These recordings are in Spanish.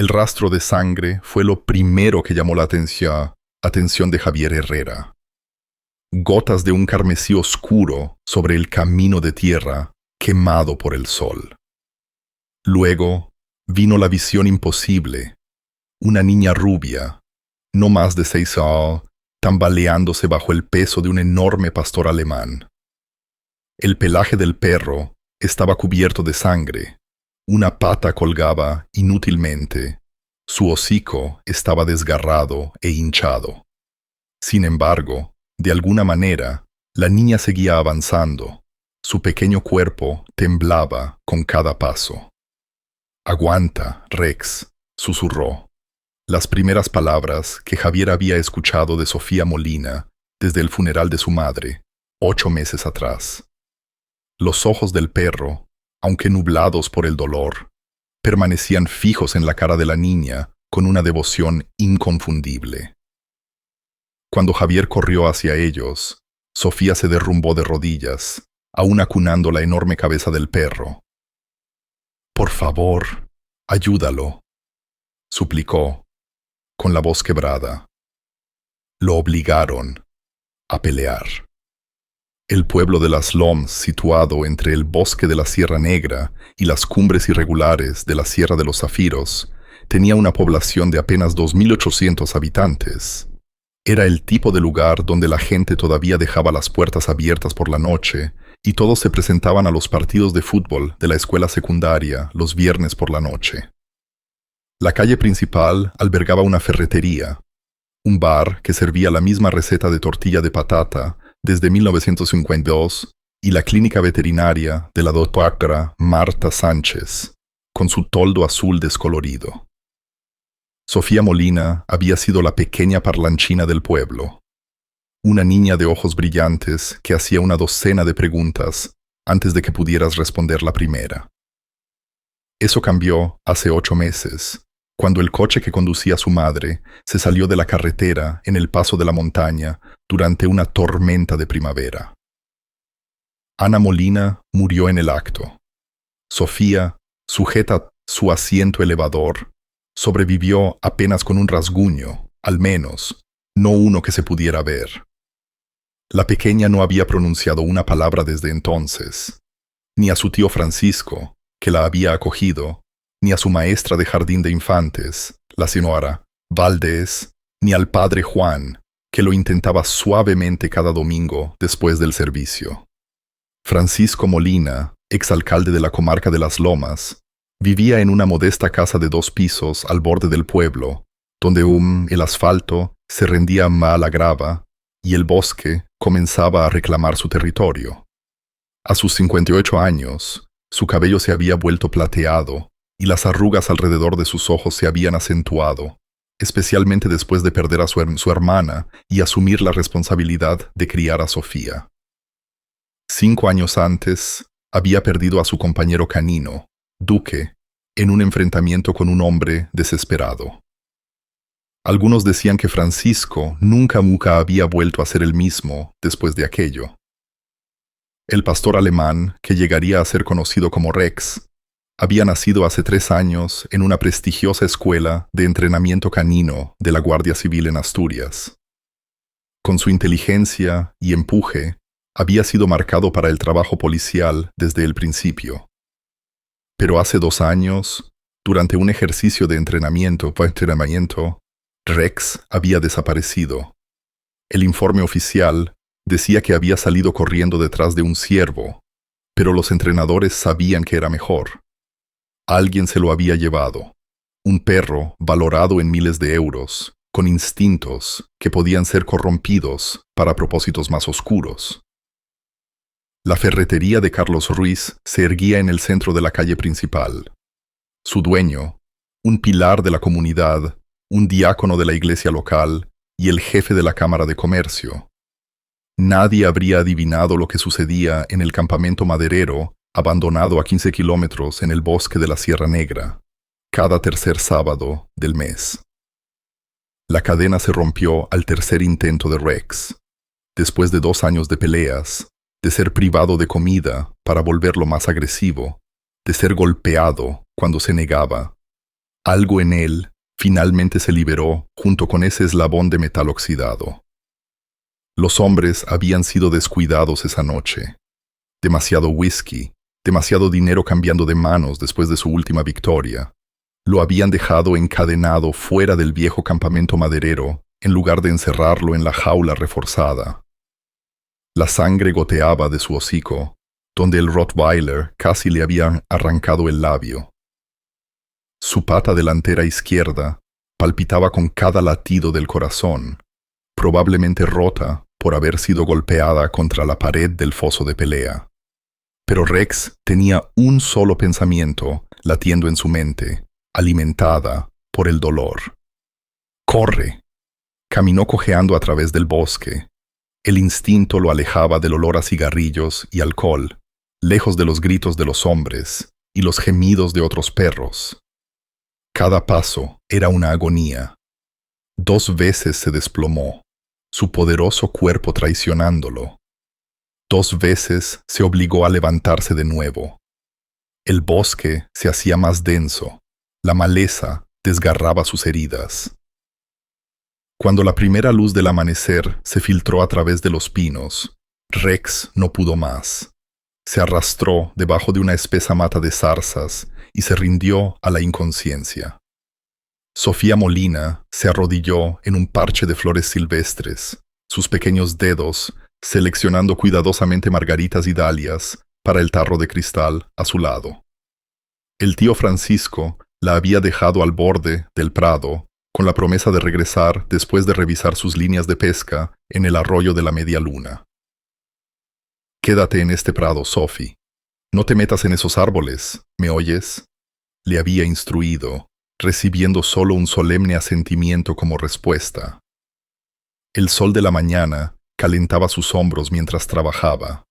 El rastro de sangre fue lo primero que llamó la atención de Javier Herrera. Gotas de un carmesí oscuro sobre el camino de tierra quemado por el sol. Luego vino la visión imposible. Una niña rubia, no más de 6 años, tambaleándose bajo el peso de un enorme pastor alemán. El pelaje del perro estaba cubierto de sangre. Una pata colgaba inútilmente. Su hocico estaba desgarrado e hinchado. Sin embargo, de alguna manera, la niña seguía avanzando. Su pequeño cuerpo temblaba con cada paso. «Aguanta, Rex», susurró. Las primeras palabras que Javier había escuchado de Sofía Molina desde el funeral de su madre, 8 meses atrás. Los ojos del perro, aunque nublados por el dolor, permanecían fijos en la cara de la niña con una devoción inconfundible. Cuando Javier corrió hacia ellos, Sofía se derrumbó de rodillas, aún acunando la enorme cabeza del perro. «Por favor, ayúdalo», suplicó, con la voz quebrada. Lo obligaron a pelear. El pueblo de Las Loms, situado entre el bosque de la Sierra Negra y las cumbres irregulares de la Sierra de los Zafiros, tenía una población de apenas 2.800 habitantes. Era el tipo de lugar donde la gente todavía dejaba las puertas abiertas por la noche y todos se presentaban a los partidos de fútbol de la escuela secundaria los viernes por la noche. La calle principal albergaba una ferretería, un bar que servía la misma receta de tortilla de patata desde 1952 y la clínica veterinaria de la doctora Marta Sánchez, con su toldo azul descolorido. Sofía Molina había sido la pequeña parlanchina del pueblo, una niña de ojos brillantes que hacía una docena de preguntas antes de que pudieras responder la primera. Eso cambió hace 8 meses, cuando el coche que conducía a su madre se salió de la carretera en el paso de la montaña durante una tormenta de primavera. Ana Molina murió en el acto. Sofía, sujeta a su asiento elevador, sobrevivió apenas con un rasguño, al menos, no uno que se pudiera ver. La pequeña no había pronunciado una palabra desde entonces, ni a su tío Francisco, que la había acogido, ni a su maestra de jardín de infantes, la señora Valdés, ni al padre Juan, que lo intentaba suavemente cada domingo después del servicio. Francisco Molina, exalcalde de la comarca de Las Lomas, vivía en una modesta casa de 2 pisos al borde del pueblo, donde el asfalto se rendía a la grava y el bosque comenzaba a reclamar su territorio. A sus 58 años, su cabello se había vuelto plateado y las arrugas alrededor de sus ojos se habían acentuado, especialmente después de perder a su hermana y asumir la responsabilidad de criar a Sofía. 5 años antes, había perdido a su compañero canino, Duque, en un enfrentamiento con un hombre desesperado. Algunos decían que Francisco nunca había vuelto a ser el mismo después de aquello. El pastor alemán, que llegaría a ser conocido como Rex, había nacido hace 3 años en una prestigiosa escuela de entrenamiento canino de la Guardia Civil en Asturias. Con su inteligencia y empuje, había sido marcado para el trabajo policial desde el principio. Pero hace 2 años, durante un ejercicio de entrenamiento, Rex había desaparecido. El informe oficial decía que había salido corriendo detrás de un ciervo, pero los entrenadores sabían que era mejor. Alguien se lo había llevado. Un perro valorado en miles de euros, con instintos que podían ser corrompidos para propósitos más oscuros. La ferretería de Carlos Ruiz se erguía en el centro de la calle principal. Su dueño, un pilar de la comunidad, un diácono de la iglesia local y el jefe de la Cámara de Comercio. Nadie habría adivinado lo que sucedía en el campamento maderero, abandonado a 15 kilómetros en el bosque de la Sierra Negra, cada tercer sábado del mes. La cadena se rompió al tercer intento de Rex, después de 2 años de peleas, de ser privado de comida para volverlo más agresivo, de ser golpeado cuando se negaba, Algo en él finalmente se liberó junto con ese eslabón de metal oxidado. Los hombres habían sido descuidados esa noche. Demasiado whisky, demasiado dinero cambiando de manos después de su última victoria. Lo habían dejado encadenado fuera del viejo campamento maderero en lugar de encerrarlo en la jaula reforzada. La sangre goteaba de su hocico, donde el Rottweiler casi le había arrancado el labio. Su pata delantera izquierda palpitaba con cada latido del corazón, probablemente rota por haber sido golpeada contra la pared del foso de pelea. Pero Rex tenía un solo pensamiento latiendo en su mente, alimentada por el dolor. ¡Corre! Caminó cojeando a través del bosque. El instinto lo alejaba del olor a cigarrillos y alcohol, lejos de los gritos de los hombres y los gemidos de otros perros. Cada paso era una agonía. 2 veces se desplomó, su poderoso cuerpo traicionándolo. 2 veces se obligó a levantarse de nuevo. El bosque se hacía más denso, la maleza desgarraba sus heridas. Cuando la primera luz del amanecer se filtró a través de los pinos, Rex no pudo más. Se arrastró debajo de una espesa mata de zarzas y se rindió a la inconsciencia. Sofía Molina se arrodilló en un parche de flores silvestres, sus pequeños dedos seleccionando cuidadosamente margaritas y dalias para el tarro de cristal a su lado. El tío Francisco la había dejado al borde del prado con la promesa de regresar después de revisar sus líneas de pesca en el arroyo de la Media Luna. «Quédate en este prado, Sophie. No te metas en esos árboles, ¿me oyes?», le había instruido, recibiendo solo un solemne asentimiento como respuesta. El sol de la mañana calentaba sus hombros mientras trabajaba.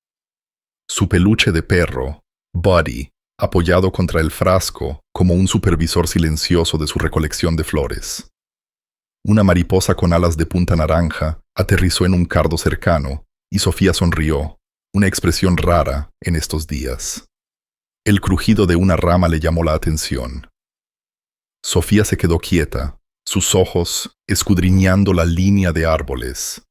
Su peluche de perro, Buddy, apoyado contra el frasco como un supervisor silencioso de su recolección de flores. Una mariposa con alas de punta naranja aterrizó en un cardo cercano y Sofía sonrió, una expresión rara en estos días. El crujido de una rama le llamó la atención. Sofía se quedó quieta, sus ojos escudriñando la línea de árboles.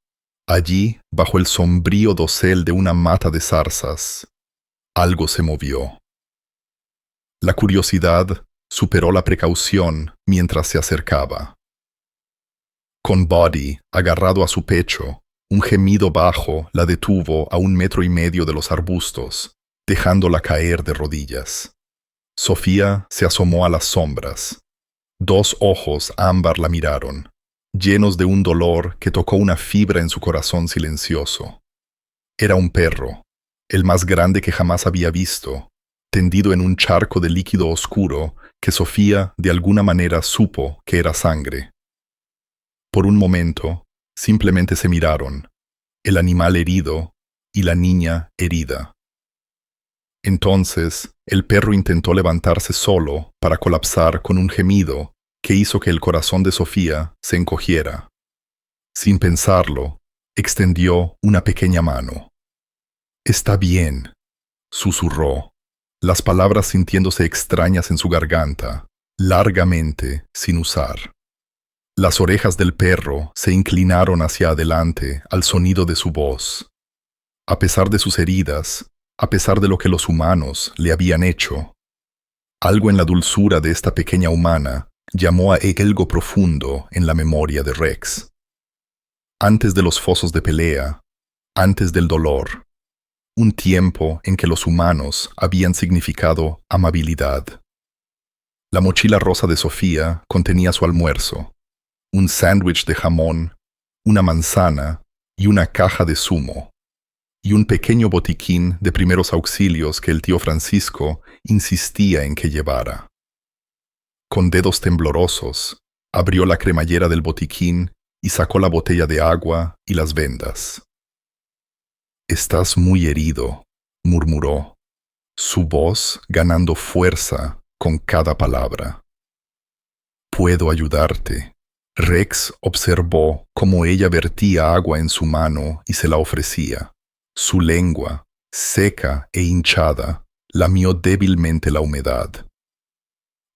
Allí, bajo el sombrío dosel de una mata de zarzas, algo se movió. La curiosidad superó la precaución mientras se acercaba. Con Buddy agarrado a su pecho, un gemido bajo la detuvo a 1,5 metros de los arbustos, dejándola caer de rodillas. Sofía se asomó a las sombras. 2 ojos ámbar la miraron, llenos de un dolor que tocó una fibra en su corazón silencioso. Era un perro, el más grande que jamás había visto, tendido en un charco de líquido oscuro que Sofía de alguna manera supo que era sangre. Por un momento, simplemente se miraron, el animal herido y la niña herida. Entonces, el perro intentó levantarse solo para colapsar con un gemido que hizo que el corazón de Sofía se encogiera. Sin pensarlo, extendió una pequeña mano. «Está bien», susurró, las palabras sintiéndose extrañas en su garganta, largamente sin usar. Las orejas del perro se inclinaron hacia adelante al sonido de su voz. A pesar de sus heridas, a pesar de lo que los humanos le habían hecho, algo en la dulzura de esta pequeña humana llamó a algo profundo en la memoria de Rex. Antes de los fosos de pelea, antes del dolor, un tiempo en que los humanos habían significado amabilidad. La mochila rosa de Sofía contenía su almuerzo, un sándwich de jamón, una manzana y una caja de zumo, y un pequeño botiquín de primeros auxilios que el tío Francisco insistía en que llevara. Con dedos temblorosos, abrió la cremallera del botiquín y sacó la botella de agua y las vendas. «Estás muy herido», murmuró, su voz ganando fuerza con cada palabra. «Puedo ayudarte». Rex observó cómo ella vertía agua en su mano y se la ofrecía. Su lengua, seca e hinchada, lamió débilmente la humedad.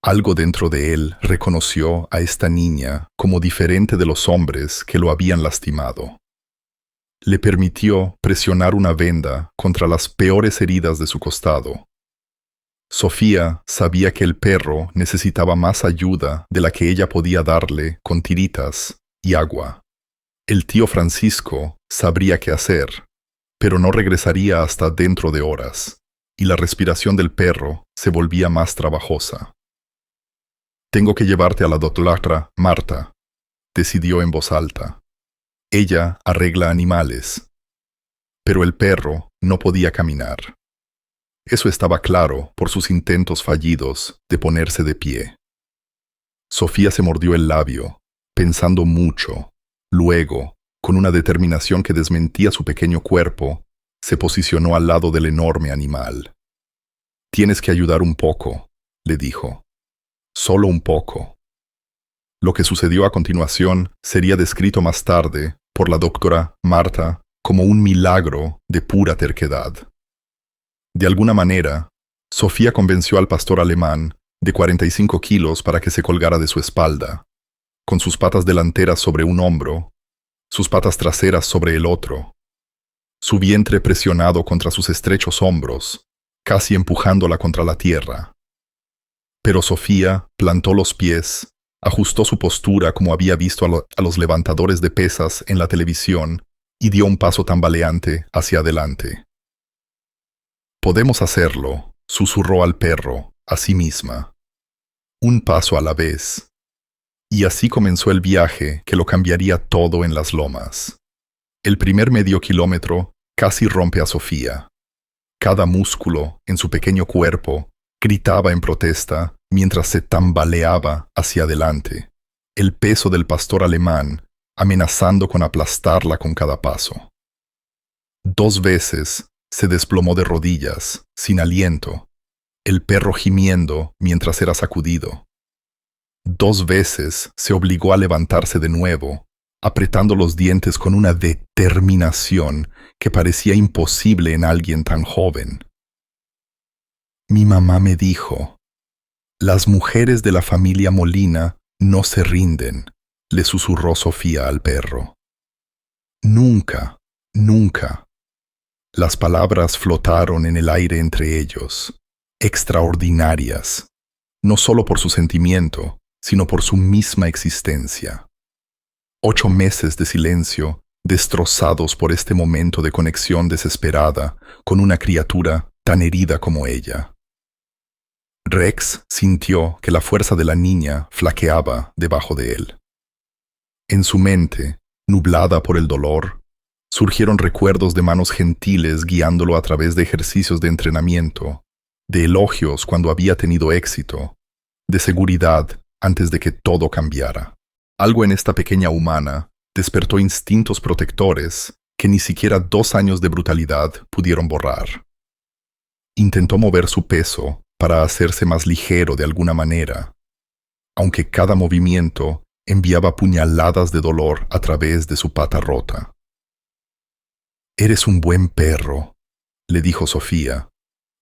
Algo dentro de él reconoció a esta niña como diferente de los hombres que lo habían lastimado. Le permitió presionar una venda contra las peores heridas de su costado. Sofía sabía que el perro necesitaba más ayuda de la que ella podía darle con tiritas y agua. El tío Francisco sabría qué hacer, pero no regresaría hasta dentro de horas, y la respiración del perro se volvía más trabajosa. «Tengo que llevarte a la doctora Marta», decidió en voz alta. «Ella arregla animales». Pero el perro no podía caminar. Eso estaba claro por sus intentos fallidos de ponerse de pie. Sofía se mordió el labio, pensando mucho. Luego, con una determinación que desmentía su pequeño cuerpo, se posicionó al lado del enorme animal. «Tienes que ayudar un poco», le dijo. «Solo un poco». Lo que sucedió a continuación sería descrito más tarde por la doctora Marta como un milagro de pura terquedad. De alguna manera, Sofía convenció al pastor alemán de 45 kilos para que se colgara de su espalda, con sus patas delanteras sobre un hombro, sus patas traseras sobre el otro, su vientre presionado contra sus estrechos hombros, casi empujándola contra la tierra. Pero Sofía plantó los pies, ajustó su postura como había visto a los levantadores de pesas en la televisión y dio un paso tambaleante hacia adelante. «Podemos hacerlo», susurró al perro, a sí misma. «Un paso a la vez». Y así comenzó el viaje que lo cambiaría todo en las lomas. El primer medio kilómetro casi rompe a Sofía. Cada músculo en su pequeño cuerpo gritaba en protesta mientras se tambaleaba hacia adelante, el peso del pastor alemán amenazando con aplastarla con cada paso. 2 veces se desplomó de rodillas, sin aliento, el perro gimiendo mientras era sacudido. 2 veces se obligó a levantarse de nuevo, apretando los dientes con una determinación que parecía imposible en alguien tan joven. «Mi mamá me dijo, las mujeres de la familia Molina no se rinden», le susurró Sofía al perro. «Nunca, nunca». Las palabras flotaron en el aire entre ellos, extraordinarias, no solo por su sentimiento, sino por su misma existencia. 8 meses de silencio, destrozados por este momento de conexión desesperada con una criatura tan herida como ella. Rex sintió que la fuerza de la niña flaqueaba debajo de él. En su mente, nublada por el dolor, surgieron recuerdos de manos gentiles guiándolo a través de ejercicios de entrenamiento, de elogios cuando había tenido éxito, de seguridad antes de que todo cambiara. Algo en esta pequeña humana despertó instintos protectores que ni siquiera 2 años de brutalidad pudieron borrar. Intentó mover su peso para hacerse más ligero de alguna manera, aunque cada movimiento enviaba puñaladas de dolor a través de su pata rota. «Eres un buen perro», le dijo Sofía.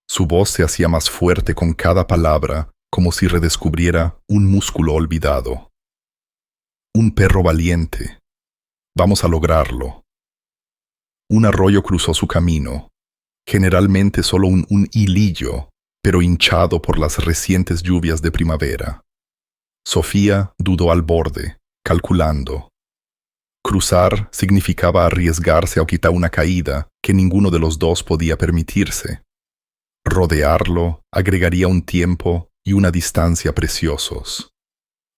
Su voz se hacía más fuerte con cada palabra, como si redescubriera un músculo olvidado. «Un perro valiente. Vamos a lograrlo». Un arroyo cruzó su camino, generalmente solo un hilillo, pero hinchado por las recientes lluvias de primavera. Sofía dudó al borde, calculando. Cruzar significaba arriesgarse a quitar una caída que ninguno de los dos podía permitirse. Rodearlo agregaría un tiempo y una distancia preciosos.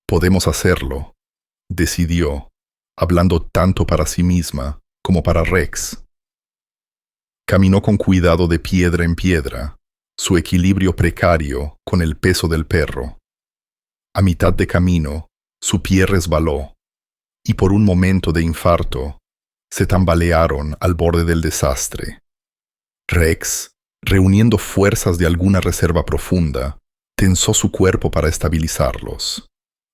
«Podemos hacerlo», decidió, hablando tanto para sí misma como para Rex. Caminó con cuidado de piedra en piedra, su equilibrio precario con el peso del perro. A mitad de camino, su pie resbaló, y por un momento de infarto, se tambalearon al borde del desastre. Rex, reuniendo fuerzas de alguna reserva profunda, tensó su cuerpo para estabilizarlos.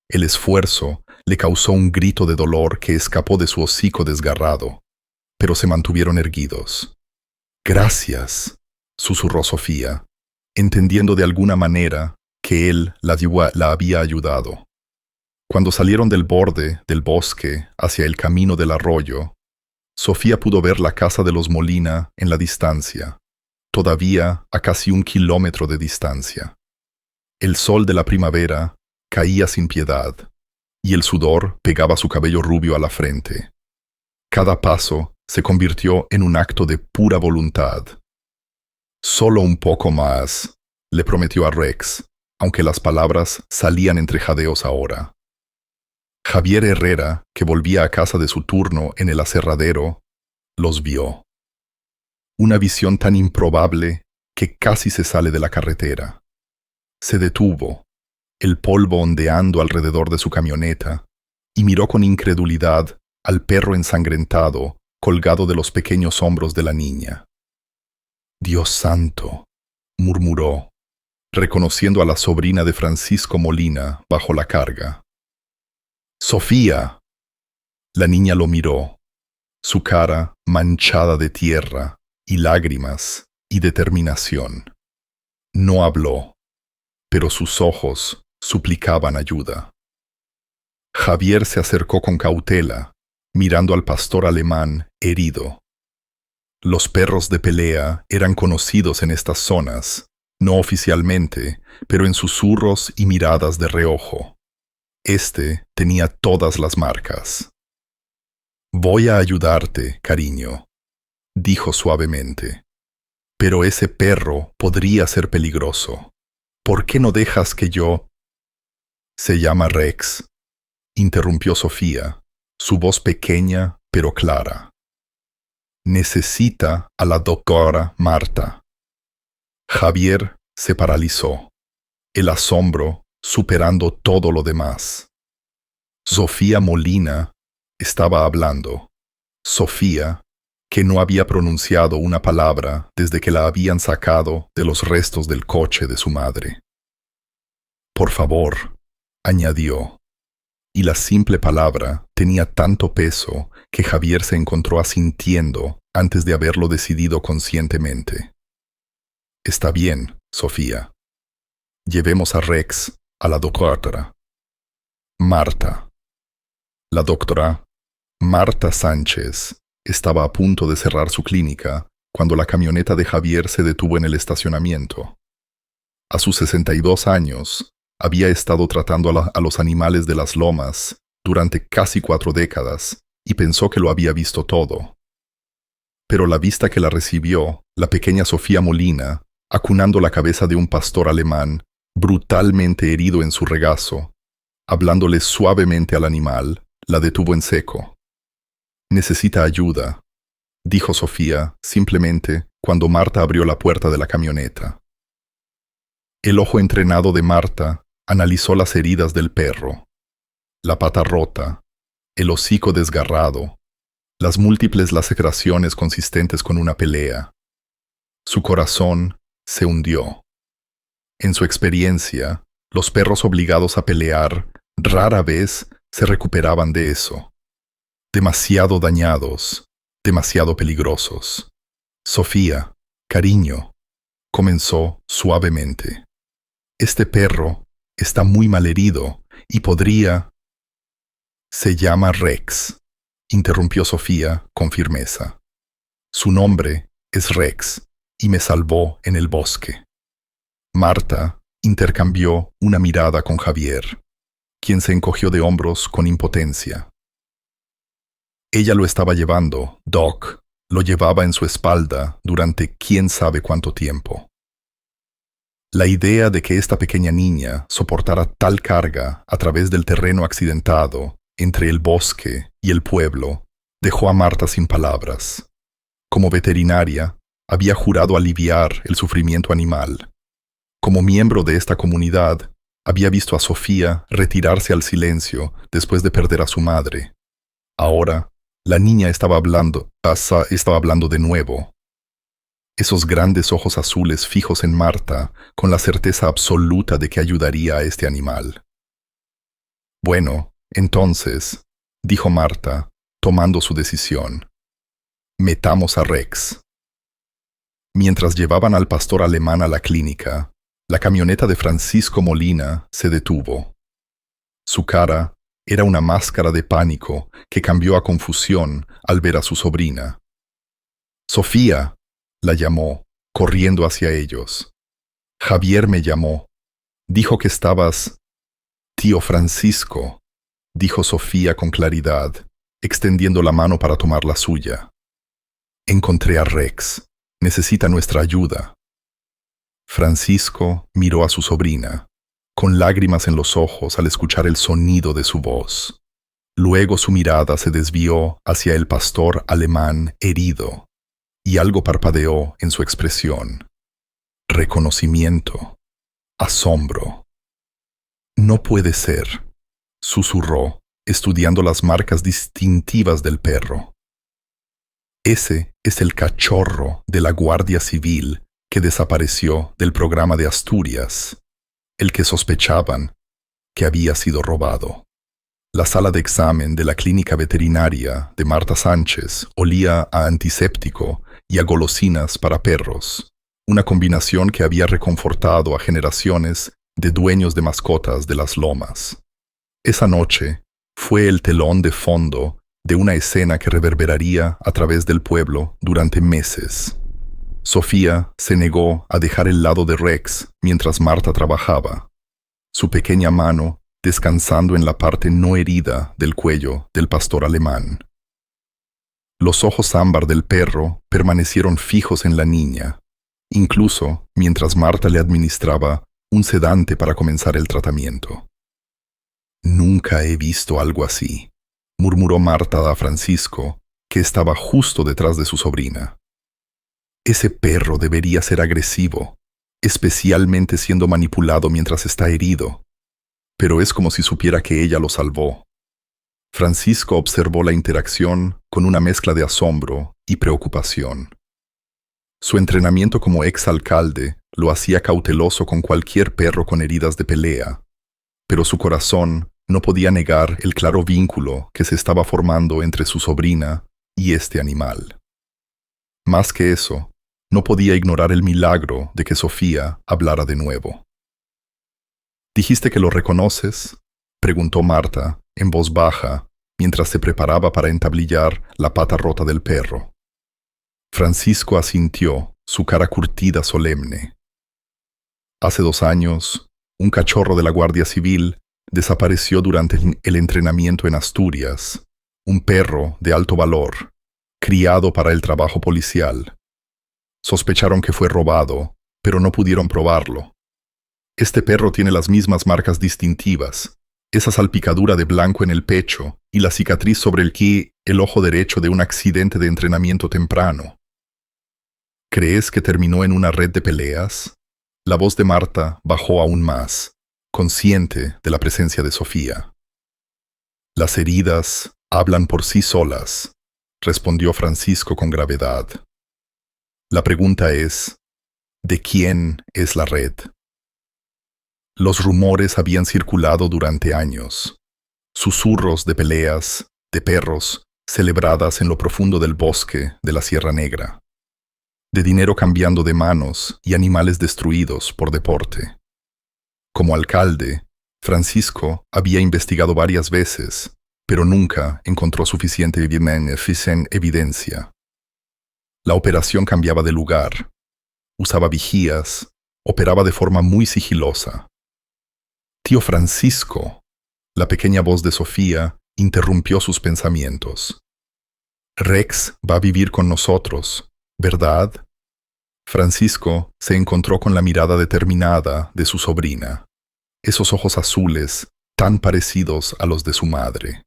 El esfuerzo le causó un grito de dolor que escapó de su hocico desgarrado, pero se mantuvieron erguidos. «Gracias», susurró Sofía, entendiendo de alguna manera que él la había ayudado. Cuando salieron del borde del bosque hacia el camino del arroyo, Sofía pudo ver la casa de los Molina en la distancia, todavía a casi 1 kilómetro de distancia. El sol de la primavera caía sin piedad, y el sudor pegaba su cabello rubio a la frente. Cada paso se convirtió en un acto de pura voluntad. Solo un poco más, le prometió a Rex, aunque las palabras salían entre jadeos ahora. Javier Herrera, que volvía a casa de su turno en el aserradero, los vio. Una visión tan improbable que casi se sale de la carretera. Se detuvo, el polvo ondeando alrededor de su camioneta, y miró con incredulidad al perro ensangrentado colgado de los pequeños hombros de la niña. «Dios santo», murmuró, reconociendo a la sobrina de Francisco Molina bajo la carga. «¡Sofía!». La niña lo miró, su cara manchada de tierra y lágrimas y determinación. No habló, pero sus ojos suplicaban ayuda. Javier se acercó con cautela, mirando al pastor alemán herido. Los perros de pelea eran conocidos en estas zonas, no oficialmente, pero en susurros y miradas de reojo. Este tenía todas las marcas. «Voy a ayudarte, cariño», dijo suavemente. «Pero ese perro podría ser peligroso. ¿Por qué no dejas que yo...?» «Se llama Rex», interrumpió Sofía, su voz pequeña pero clara. «Necesita a la doctora Marta». Javier se paralizó, el asombro superando todo lo demás. Sofía Molina estaba hablando. Sofía, que no había pronunciado una palabra desde que la habían sacado de los restos del coche de su madre. «Por favor», añadió, y la simple palabra tenía tanto peso que Javier se encontró asintiendo antes de haberlo decidido conscientemente. «Está bien, Sofía. Llevemos a Rex a la doctora Marta». La doctora Marta Sánchez estaba a punto de cerrar su clínica cuando la camioneta de Javier se detuvo en el estacionamiento. A sus 62 años, había estado tratando a los animales de las lomas durante casi 4 décadas y pensó que lo había visto todo. Pero la vista que la recibió, la pequeña Sofía Molina, acunando la cabeza de un pastor alemán, brutalmente herido en su regazo, hablándole suavemente al animal, la detuvo en seco. «Necesita ayuda», dijo Sofía simplemente cuando Marta abrió la puerta de la camioneta. El ojo entrenado de Marta analizó las heridas del perro, la pata rota, el hocico desgarrado, las múltiples laceraciones consistentes con una pelea. Su corazón se hundió. En su experiencia, los perros obligados a pelear rara vez se recuperaban de eso. Demasiado dañados, demasiado peligrosos. «Sofía, cariño», comenzó suavemente. «Este perro está muy mal herido y podría...». «Se llama Rex», interrumpió Sofía con firmeza. «Su nombre es Rex y me salvó en el bosque». Marta intercambió una mirada con Javier, quien se encogió de hombros con impotencia. Ella lo estaba llevando, Doc, lo llevaba en su espalda durante quién sabe cuánto tiempo. La idea de que esta pequeña niña soportara tal carga a través del terreno accidentado entre el bosque y el pueblo dejó a Marta sin palabras. Como veterinaria, había jurado aliviar el sufrimiento animal. Como miembro de esta comunidad, había visto a Sofía retirarse al silencio después de perder a su madre. Ahora, la niña estaba hablando de nuevo. Esos grandes ojos azules fijos en Marta, con la certeza absoluta de que ayudaría a este animal. «Bueno, entonces», dijo Marta, tomando su decisión, «metamos a Rex». Mientras llevaban al pastor alemán a la clínica, La camioneta de Francisco Molina se detuvo. Su cara era una máscara de pánico que cambió a confusión al ver a su sobrina. «Sofía», la llamó, corriendo hacia ellos. «Javier me llamó. Dijo que estabas...» «Tío Francisco», dijo Sofía con claridad, extendiendo la mano para tomar la suya. «Encontré a Rex. Necesita nuestra ayuda». Francisco miró a su sobrina, con lágrimas en los ojos al escuchar el sonido de su voz. Luego su mirada se desvió hacia el pastor alemán herido, y algo parpadeó en su expresión. Reconocimiento. Asombro. «No puede ser», susurró, estudiando las marcas distintivas del perro. «Ese es el cachorro de la Guardia Civil que desapareció del programa de Asturias, el que sospechaban que había sido robado». La sala de examen de la clínica veterinaria de Marta Sánchez olía a antiséptico y a golosinas para perros, una combinación que había reconfortado a generaciones de dueños de mascotas de las lomas. Esa noche fue el telón de fondo de una escena que reverberaría a través del pueblo durante meses. Sofía se negó a dejar el lado de Rex mientras Marta trabajaba, su pequeña mano descansando en la parte no herida del cuello del pastor alemán. Los ojos ámbar del perro permanecieron fijos en la niña, incluso mientras Marta le administraba un sedante para comenzar el tratamiento. «Nunca he visto algo así», murmuró Marta a Francisco, que estaba justo detrás de su sobrina. «Ese perro debería ser agresivo, especialmente siendo manipulado mientras está herido. Pero es como si supiera que ella lo salvó». Francisco observó la interacción con una mezcla de asombro y preocupación. Su entrenamiento como exalcalde lo hacía cauteloso con cualquier perro con heridas de pelea, pero su corazón no podía negar el claro vínculo que se estaba formando entre su sobrina y este animal. Más que eso, no podía ignorar el milagro de que Sofía hablara de nuevo. «¿Dijiste que lo reconoces?», preguntó Marta, en voz baja, mientras se preparaba para entablillar la pata rota del perro. Francisco asintió, su cara curtida solemne. «Hace 2 años, un cachorro de la Guardia Civil desapareció durante el entrenamiento en Asturias, un perro de alto valor, criado para el trabajo policial. Sospecharon que fue robado, pero no pudieron probarlo. Este perro tiene las mismas marcas distintivas, esa salpicadura de blanco en el pecho y la cicatriz sobre el ojo derecho de un accidente de entrenamiento temprano». «¿Crees que terminó en una red de peleas?». La voz de Marta bajó aún más, consciente de la presencia de Sofía. «Las heridas hablan por sí solas», respondió Francisco con gravedad. «La pregunta es, ¿de quién es la red?». Los rumores habían circulado durante años. Susurros de peleas, de perros, celebradas en lo profundo del bosque de la Sierra Negra. De dinero cambiando de manos y animales destruidos por deporte. Como alcalde, Francisco había investigado varias veces, pero nunca encontró suficiente evidencia. La operación cambiaba de lugar, usaba vigías, operaba de forma muy sigilosa. «Tío Francisco», la pequeña voz de Sofía interrumpió sus pensamientos. «Rex va a vivir con nosotros, ¿verdad?». Francisco se encontró con la mirada determinada de su sobrina, esos ojos azules tan parecidos a los de su madre.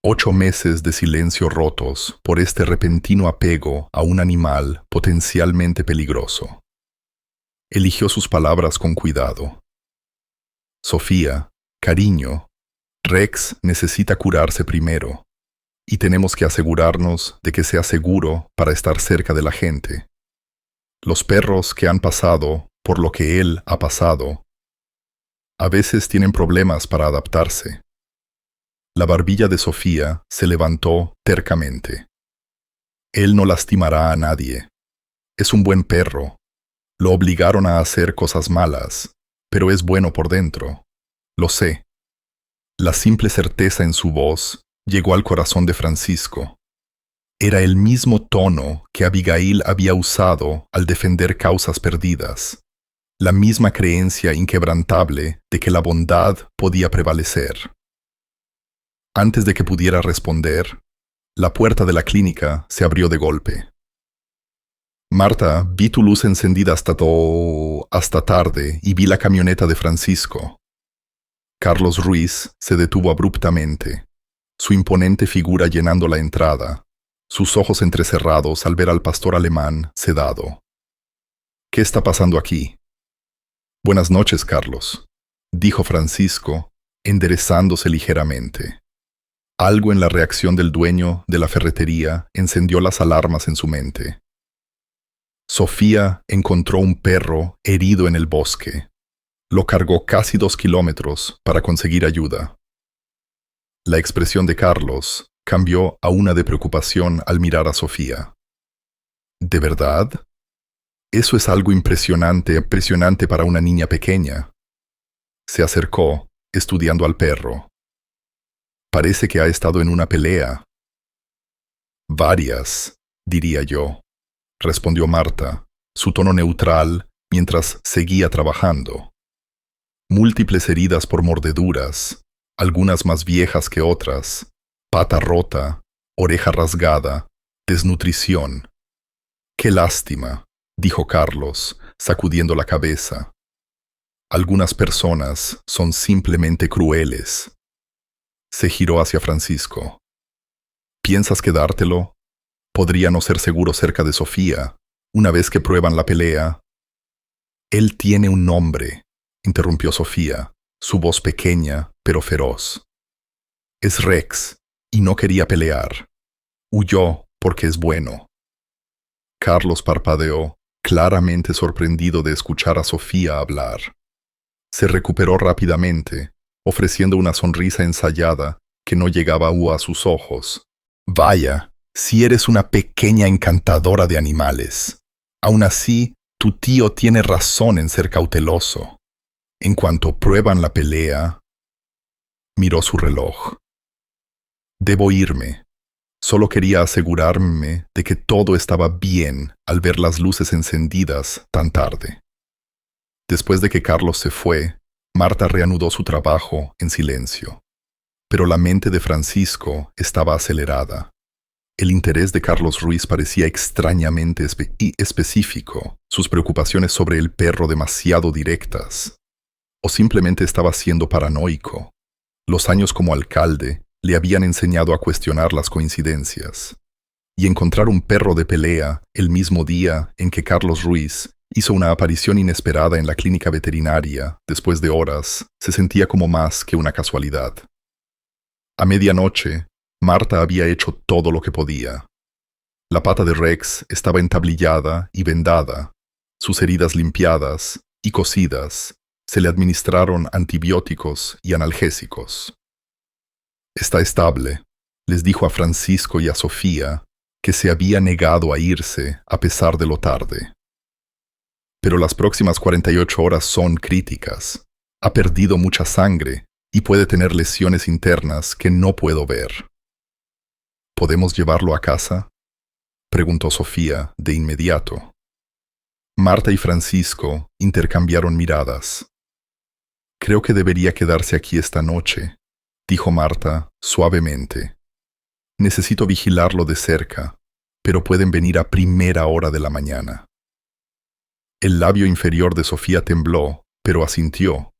8 meses de silencio rotos por este repentino apego a un animal potencialmente peligroso. Eligió sus palabras con cuidado. «Sofía, cariño, Rex necesita curarse primero, y tenemos que asegurarnos de que sea seguro para estar cerca de la gente. Los perros que han pasado por lo que él ha pasado, a veces tienen problemas para adaptarse». La barbilla de Sofía se levantó tercamente. «Él no lastimará a nadie. Es un buen perro. Lo obligaron a hacer cosas malas, pero es bueno por dentro. Lo sé. La simple certeza en su voz llegó al corazón de Francisco. Era el mismo tono que Abigail había usado al defender causas perdidas, la misma creencia inquebrantable de que la bondad podía prevalecer. Antes de que pudiera responder, la puerta de la clínica se abrió de golpe. Marta, vi tu luz encendida hasta tarde y vi la camioneta de Francisco. Carlos Ruiz se detuvo abruptamente, su imponente figura llenando la entrada, sus ojos entrecerrados al ver al pastor alemán sedado. ¿Qué está pasando aquí? Buenas noches, Carlos, dijo Francisco, enderezándose ligeramente. Algo en la reacción del dueño de la ferretería encendió las alarmas en su mente. Sofía encontró un perro herido en el bosque. Lo cargó casi 2 kilómetros para conseguir ayuda. La expresión de Carlos cambió a una de preocupación al mirar a Sofía. ¿De verdad? Eso es algo impresionante para una niña pequeña. Se acercó, estudiando al perro. Parece que ha estado en una pelea. Varias, diría yo, respondió Marta, su tono neutral mientras seguía trabajando. Múltiples heridas por mordeduras, algunas más viejas que otras, pata rota, oreja rasgada, desnutrición. ¡Qué lástima!, dijo Carlos, sacudiendo la cabeza. Algunas personas son simplemente crueles. Se giró hacia Francisco. ¿Piensas quedártelo? Podría no ser seguro cerca de Sofía, una vez que prueban la pelea. Él tiene un nombre, interrumpió Sofía, su voz pequeña pero feroz. Es Rex, y no quería pelear. Huyó porque es bueno. Carlos parpadeó, claramente sorprendido de escuchar a Sofía hablar. Se recuperó rápidamente, ofreciendo una sonrisa ensayada que no llegaba a sus ojos. Vaya, si eres una pequeña encantadora de animales. Aún así, tu tío tiene razón en ser cauteloso. En cuanto prueban la pelea, miró su reloj. Debo irme. Solo quería asegurarme de que todo estaba bien al ver las luces encendidas tan tarde. Después de que Carlos se fue, Marta reanudó su trabajo en silencio. Pero la mente de Francisco estaba acelerada. El interés de Carlos Ruiz parecía extrañamente específico, sus preocupaciones sobre el perro demasiado directas. O simplemente estaba siendo paranoico. Los años como alcalde le habían enseñado a cuestionar las coincidencias. Y encontrar un perro de pelea el mismo día en que Carlos Ruiz hizo una aparición inesperada en la clínica veterinaria, después de horas, se sentía como más que una casualidad. A medianoche, Marta había hecho todo lo que podía. La pata de Rex estaba entablillada y vendada, sus heridas limpiadas y cosidas. Se le administraron antibióticos y analgésicos. Está estable, les dijo a Francisco y a Sofía, que se había negado a irse a pesar de lo tarde. Pero las próximas 48 horas son críticas. Ha perdido mucha sangre y puede tener lesiones internas que no puedo ver. ¿Podemos llevarlo a casa?, preguntó Sofía de inmediato. Marta y Francisco intercambiaron miradas. Creo que debería quedarse aquí esta noche, dijo Marta suavemente. Necesito vigilarlo de cerca, pero pueden venir a primera hora de la mañana. El labio inferior de Sofía tembló, pero asintió.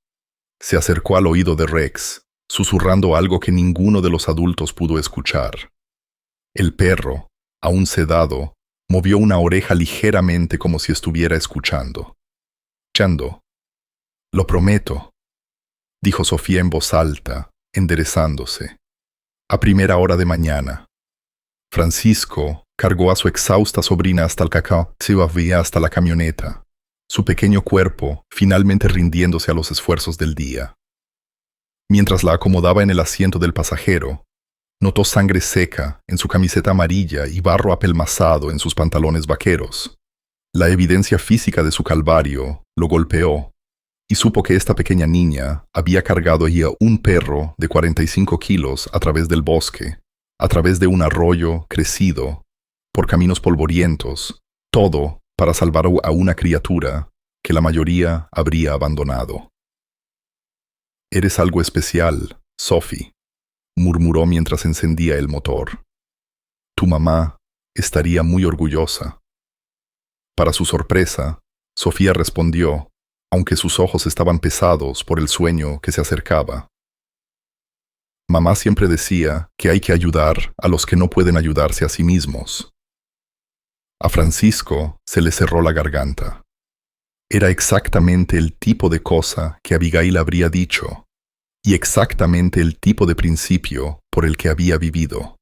Se acercó al oído de Rex, susurrando algo que ninguno de los adultos pudo escuchar. El perro, aún sedado, movió una oreja ligeramente como si estuviera escuchando. «Chando, lo prometo», dijo Sofía en voz alta, enderezándose. «A primera hora de mañana». Francisco cargó a su exhausta sobrina hasta el cacao, hasta la camioneta, su pequeño cuerpo finalmente rindiéndose a los esfuerzos del día. Mientras la acomodaba en el asiento del pasajero, notó sangre seca en su camiseta amarilla y barro apelmazado en sus pantalones vaqueros. La evidencia física de su calvario lo golpeó y supo que esta pequeña niña había cargado allí a un perro de 45 kilos a través del bosque, a través de un arroyo crecido, por caminos polvorientos, todo para salvar a una criatura que la mayoría habría abandonado. «Eres algo especial, Sophie», murmuró mientras encendía el motor. «Tu mamá estaría muy orgullosa». Para su sorpresa, Sofía respondió, aunque sus ojos estaban pesados por el sueño que se acercaba. «Mamá siempre decía que hay que ayudar a los que no pueden ayudarse a sí mismos». A Francisco se le cerró la garganta. Era exactamente el tipo de cosa que Abigail habría dicho, y exactamente el tipo de principio por el que había vivido.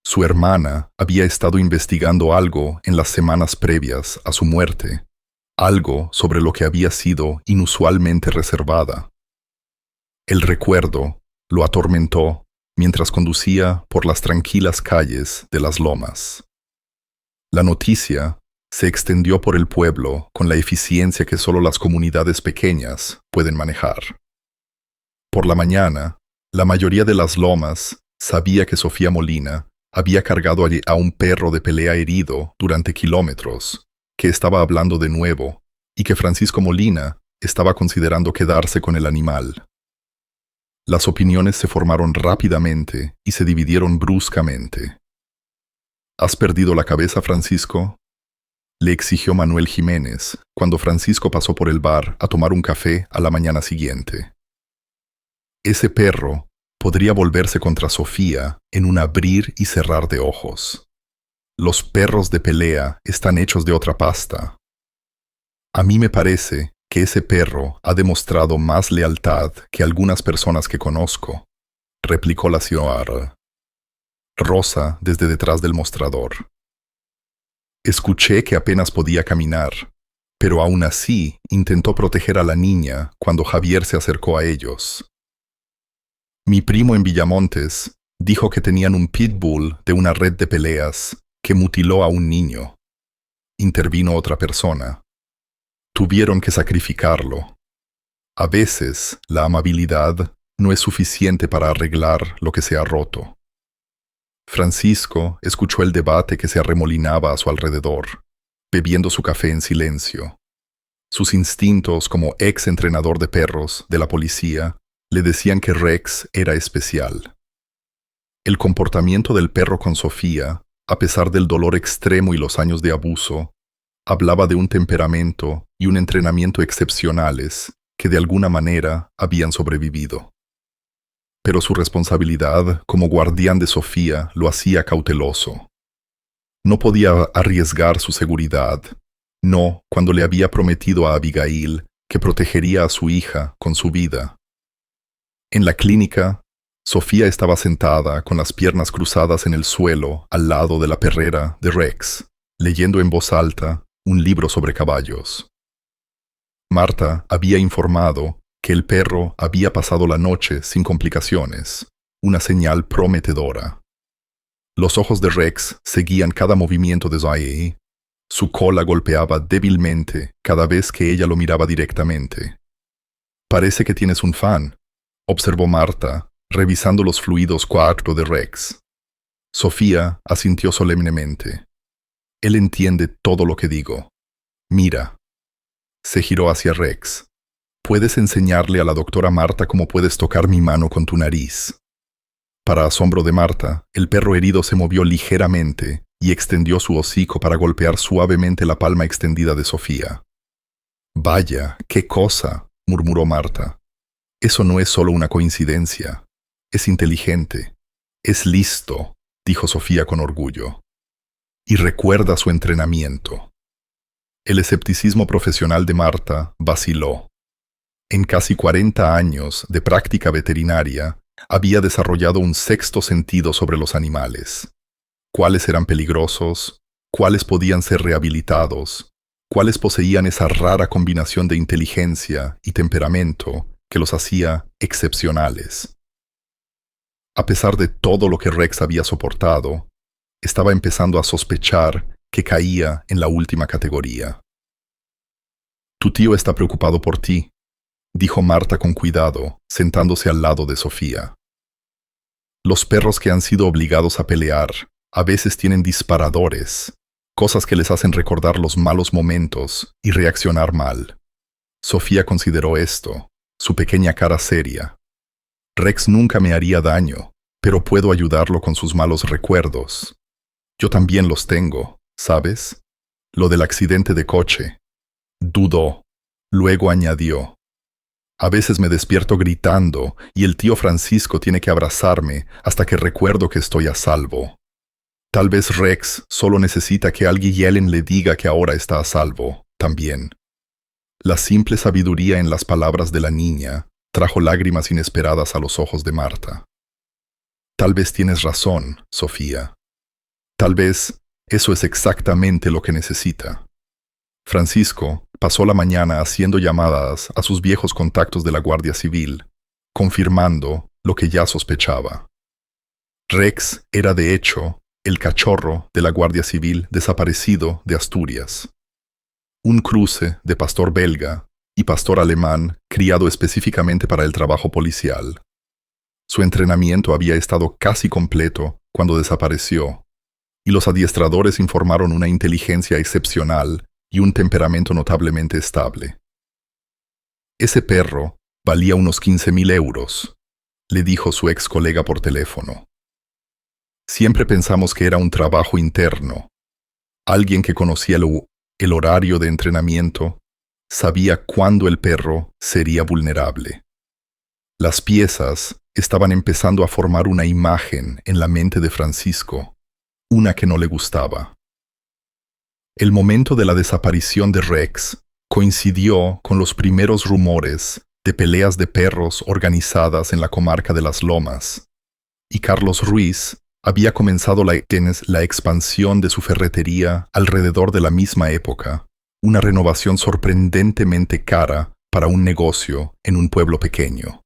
Su hermana había estado investigando algo en las semanas previas a su muerte, algo sobre lo que había sido inusualmente reservada. El recuerdo lo atormentó mientras conducía por las tranquilas calles de las lomas. La noticia se extendió por el pueblo con la eficiencia que solo las comunidades pequeñas pueden manejar. Por la mañana, la mayoría de las lomas sabía que Sofía Molina había cargado allí a un perro de pelea herido durante kilómetros, que estaba hablando de nuevo, y que Francisco Molina estaba considerando quedarse con el animal. Las opiniones se formaron rápidamente y se dividieron bruscamente. «¿Has perdido la cabeza, Francisco?», le exigió Manuel Jiménez cuando Francisco pasó por el bar a tomar un café a la mañana siguiente. Ese perro podría volverse contra Sofía en un abrir y cerrar de ojos. Los perros de pelea están hechos de otra pasta. A mí me parece que ese perro ha demostrado más lealtad que algunas personas que conozco, replicó la señora Rosa desde detrás del mostrador. Escuché que apenas podía caminar, pero aún así intentó proteger a la niña cuando Javier se acercó a ellos. Mi primo en Villamontes dijo que tenían un pitbull de una red de peleas que mutiló a un niño. Intervino otra persona. Tuvieron que sacrificarlo. A veces, la amabilidad no es suficiente para arreglar lo que se ha roto. Francisco escuchó el debate que se arremolinaba a su alrededor, bebiendo su café en silencio. Sus instintos como ex entrenador de perros de la policía le decían que Rex era especial. El comportamiento del perro con Sofía, a pesar del dolor extremo y los años de abuso, hablaba de un temperamento y un entrenamiento excepcionales que de alguna manera habían sobrevivido. Pero su responsabilidad como guardián de Sofía lo hacía cauteloso. No podía arriesgar su seguridad, no cuando le había prometido a Abigail que protegería a su hija con su vida. En la clínica, Sofía estaba sentada con las piernas cruzadas en el suelo al lado de la perrera de Rex, leyendo en voz alta un libro sobre caballos. Marta había informado que el perro había pasado la noche sin complicaciones, una señal prometedora. Los ojos de Rex seguían cada movimiento de Zoe. Su cola golpeaba débilmente cada vez que ella lo miraba directamente. «Parece que tienes un fan», observó Marta, revisando los fluidos cuatro de Rex. Sofía asintió solemnemente. «Él entiende todo lo que digo. Mira». Se giró hacia Rex. «Puedes enseñarle a la doctora Marta cómo puedes tocar mi mano con tu nariz». Para asombro de Marta, el perro herido se movió ligeramente y extendió su hocico para golpear suavemente la palma extendida de Sofía. «Vaya, qué cosa», murmuró Marta. «Eso no es solo una coincidencia. Es inteligente. Es listo», dijo Sofía con orgullo. «Y recuerda su entrenamiento». El escepticismo profesional de Marta vaciló. En casi 40 años de práctica veterinaria, había desarrollado un sexto sentido sobre los animales. Cuáles eran peligrosos, cuáles podían ser rehabilitados, cuáles poseían esa rara combinación de inteligencia y temperamento que los hacía excepcionales. A pesar de todo lo que Rex había soportado, estaba empezando a sospechar que caía en la última categoría. Tu tío está preocupado por ti, dijo Marta con cuidado, sentándose al lado de Sofía. Los perros que han sido obligados a pelear a veces tienen disparadores, cosas que les hacen recordar los malos momentos y reaccionar mal. Sofía consideró esto, su pequeña cara seria. Rex nunca me haría daño, pero puedo ayudarlo con sus malos recuerdos. Yo también los tengo, ¿sabes? Lo del accidente de coche. Dudó. Luego añadió: a veces me despierto gritando y el tío Francisco tiene que abrazarme hasta que recuerdo que estoy a salvo. Tal vez Rex solo necesita que alguien le diga que ahora está a salvo, también. La simple sabiduría en las palabras de la niña trajo lágrimas inesperadas a los ojos de Marta. Tal vez tienes razón, Sofía. Tal vez eso es exactamente lo que necesita. Francisco pasó la mañana haciendo llamadas a sus viejos contactos de la Guardia Civil, confirmando lo que ya sospechaba. Rex era de hecho el cachorro de la Guardia Civil desaparecido de Asturias. Un cruce de pastor belga y pastor alemán criado específicamente para el trabajo policial. Su entrenamiento había estado casi completo cuando desapareció, y los adiestradores informaron una inteligencia excepcional y un temperamento notablemente estable. Ese perro valía unos 15.000 euros, le dijo su ex colega por teléfono. Siempre pensamos que era un trabajo interno. Alguien que conocía el horario de entrenamiento sabía cuándo el perro sería vulnerable. Las piezas estaban empezando a formar una imagen en la mente de Francisco, una que no le gustaba. El momento de la desaparición de Rex coincidió con los primeros rumores de peleas de perros organizadas en la comarca de Las Lomas, y Carlos Ruiz había comenzado la expansión de su ferretería alrededor de la misma época, una renovación sorprendentemente cara para un negocio en un pueblo pequeño.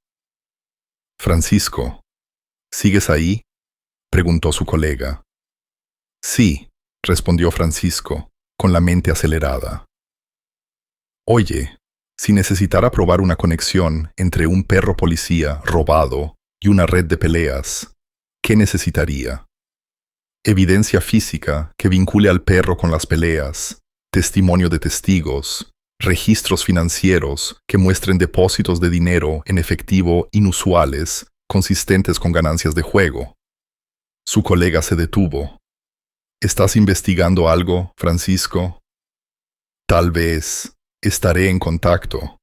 Francisco, ¿sigues ahí?, preguntó su colega. Sí, respondió Francisco, con la mente acelerada. Oye, si necesitara probar una conexión entre un perro policía robado y una red de peleas, ¿qué necesitaría? Evidencia física que vincule al perro con las peleas, testimonio de testigos, registros financieros que muestren depósitos de dinero en efectivo inusuales, consistentes con ganancias de juego. Su colega se detuvo. ¿Estás investigando algo, Francisco? Tal vez. Estaré en contacto.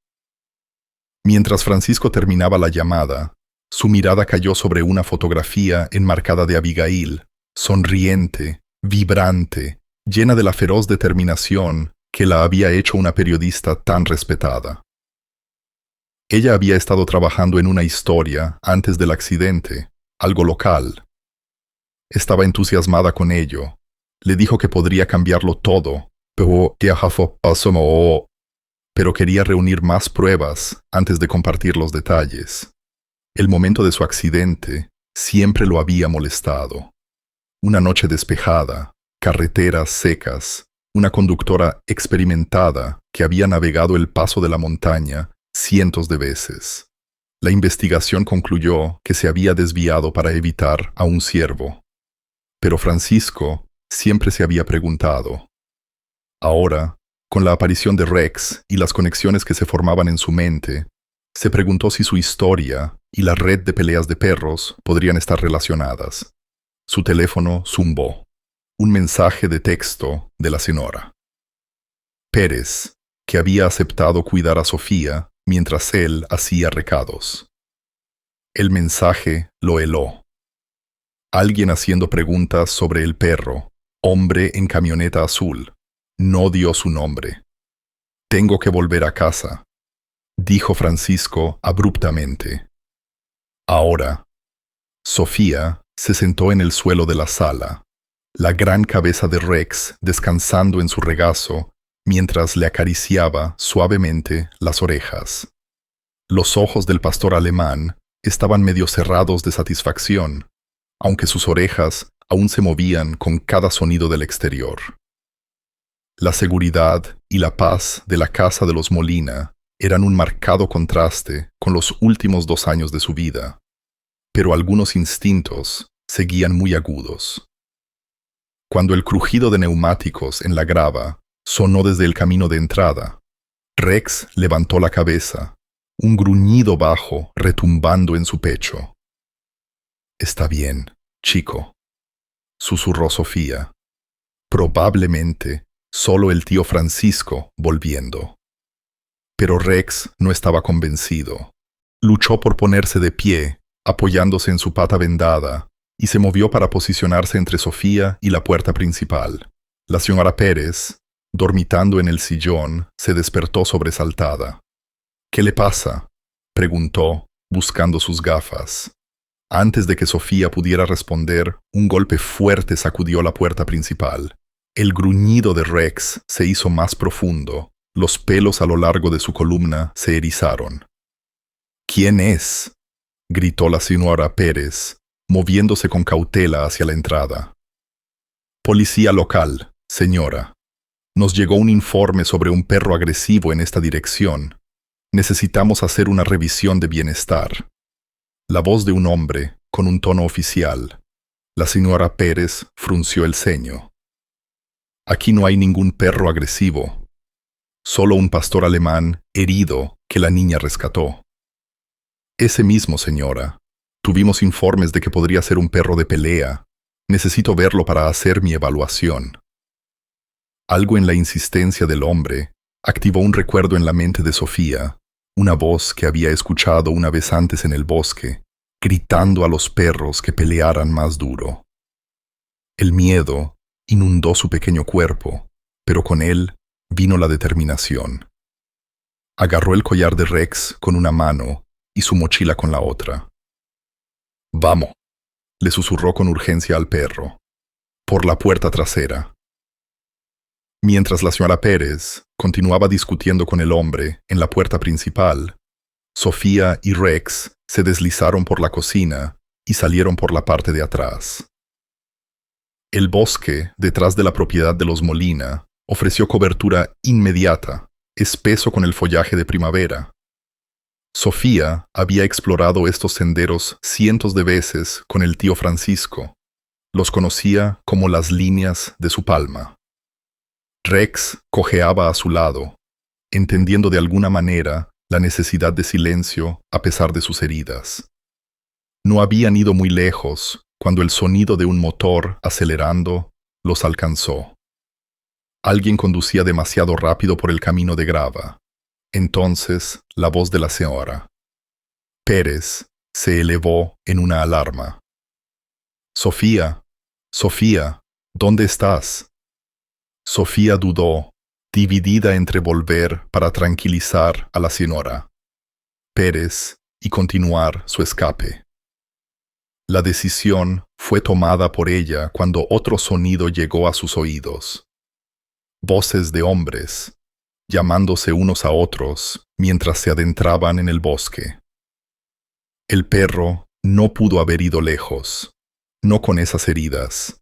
Mientras Francisco terminaba la llamada, su mirada cayó sobre una fotografía enmarcada de Abigail, sonriente, vibrante, llena de la feroz determinación que la había hecho una periodista tan respetada. Ella había estado trabajando en una historia antes del accidente, algo local. Estaba entusiasmada con ello. Le dijo que podría cambiarlo todo, pero quería reunir más pruebas antes de compartir los detalles. El momento de su accidente siempre lo había molestado. Una noche despejada, carreteras secas, una conductora experimentada que había navegado el paso de la montaña cientos de veces. La investigación concluyó que se había desviado para evitar a un ciervo. Pero Francisco siempre se había preguntado. Ahora, con la aparición de Rex y las conexiones que se formaban en su mente, se preguntó si su historia y la red de peleas de perros podrían estar relacionadas. Su teléfono zumbó. Un mensaje de texto de la señora Pérez, que había aceptado cuidar a Sofía mientras él hacía recados. El mensaje lo heló. Alguien haciendo preguntas sobre el perro, hombre en camioneta azul. No dio su nombre. Tengo que volver a casa, dijo Francisco abruptamente. Ahora. Sofía se sentó en el suelo de la sala, la gran cabeza de Rex descansando en su regazo mientras le acariciaba suavemente las orejas. Los ojos del pastor alemán estaban medio cerrados de satisfacción, aunque sus orejas aún se movían con cada sonido del exterior. La seguridad y la paz de la casa de los Molina eran un marcado contraste con los últimos 2 años de su vida, pero algunos instintos seguían muy agudos. Cuando el crujido de neumáticos en la grava sonó desde el camino de entrada, Rex levantó la cabeza, un gruñido bajo retumbando en su pecho. «Está bien, chico», susurró Sofía. «Probablemente solo el tío Francisco volviendo». Pero Rex no estaba convencido. Luchó por ponerse de pie, apoyándose en su pata vendada, y se movió para posicionarse entre Sofía y la puerta principal. La señora Pérez, dormitando en el sillón, se despertó sobresaltada. «¿Qué le pasa?», preguntó, buscando sus gafas. Antes de que Sofía pudiera responder, un golpe fuerte sacudió la puerta principal. El gruñido de Rex se hizo más profundo. Los pelos a lo largo de su columna se erizaron. «¿Quién es?», gritó la señora Pérez, moviéndose con cautela hacia la entrada. «Policía local, señora. Nos llegó un informe sobre un perro agresivo en esta dirección. Necesitamos hacer una revisión de bienestar». La voz de un hombre, con un tono oficial. La señora Pérez frunció el ceño. «Aquí no hay ningún perro agresivo. Solo un pastor alemán herido que la niña rescató». «Ese mismo, señora. Tuvimos informes de que podría ser un perro de pelea. Necesito verlo para hacer mi evaluación». Algo en la insistencia del hombre activó un recuerdo en la mente de Sofía, una voz que había escuchado una vez antes en el bosque, gritando a los perros que pelearan más duro. El miedo inundó su pequeño cuerpo, pero con él vino la determinación. Agarró el collar de Rex con una mano y su mochila con la otra. «Vamos», le susurró con urgencia al perro. «Por la puerta trasera». Mientras la señora Pérez continuaba discutiendo con el hombre en la puerta principal, Sofía y Rex se deslizaron por la cocina y salieron por la parte de atrás. El bosque, detrás de la propiedad de los Molina, ofreció cobertura inmediata, espeso con el follaje de primavera. Sofía había explorado estos senderos cientos de veces con el tío Francisco. Los conocía como las líneas de su palma. Rex cojeaba a su lado, entendiendo de alguna manera la necesidad de silencio a pesar de sus heridas. No habían ido muy lejos cuando el sonido de un motor acelerando los alcanzó. Alguien conducía demasiado rápido por el camino de grava. Entonces, la voz de la señora Pérez se elevó en una alarma. «Sofía, Sofía, ¿dónde estás?». Sofía dudó, dividida entre volver para tranquilizar a la señora Pérez y continuar su escape. La decisión fue tomada por ella cuando otro sonido llegó a sus oídos. Voces de hombres, llamándose unos a otros mientras se adentraban en el bosque. El perro no pudo haber ido lejos, no con esas heridas.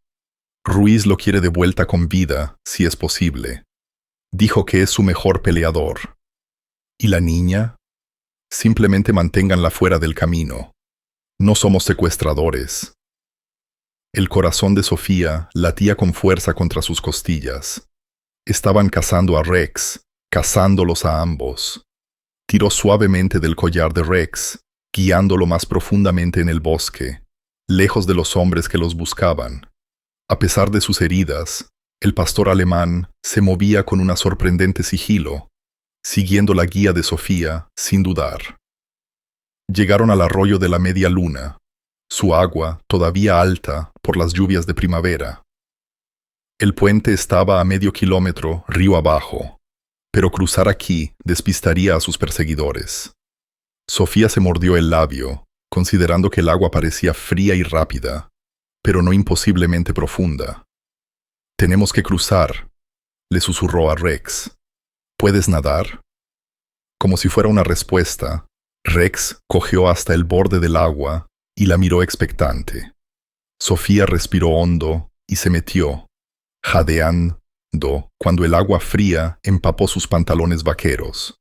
Ruiz lo quiere de vuelta con vida, si es posible. Dijo que es su mejor peleador. ¿Y la niña? Simplemente manténganla fuera del camino. No somos secuestradores. El corazón de Sofía latía con fuerza contra sus costillas. Estaban cazando a Rex, cazándolos a ambos. Tiró suavemente del collar de Rex, guiándolo más profundamente en el bosque, lejos de los hombres que los buscaban. A pesar de sus heridas, el pastor alemán se movía con una sorprendente sigilo, siguiendo la guía de Sofía sin dudar. Llegaron al arroyo de la Media Luna, su agua todavía alta por las lluvias de primavera. El puente estaba a medio kilómetro río abajo, pero cruzar aquí despistaría a sus perseguidores. Sofía se mordió el labio, considerando que el agua parecía fría y rápida, pero no imposiblemente profunda. «Tenemos que cruzar», le susurró a Rex. «¿Puedes nadar?». Como si fuera una respuesta, Rex cojeó hasta el borde del agua y la miró expectante. Sofía respiró hondo y se metió, jadeando cuando el agua fría empapó sus pantalones vaqueros.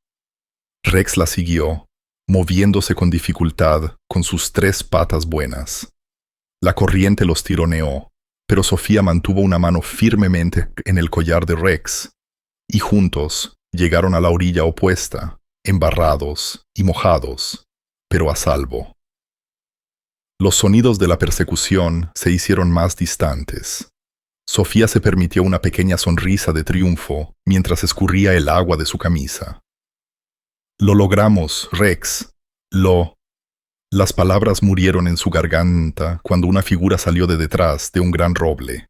Rex la siguió, moviéndose con dificultad con sus 3 patas buenas. La corriente los tironeó, pero Sofía mantuvo una mano firmemente en el collar de Rex, y juntos llegaron a la orilla opuesta, embarrados y mojados, pero a salvo. Los sonidos de la persecución se hicieron más distantes. Sofía se permitió una pequeña sonrisa de triunfo mientras escurría el agua de su camisa. «Lo logramos, Rex. Las palabras murieron en su garganta cuando una figura salió de detrás de un gran roble.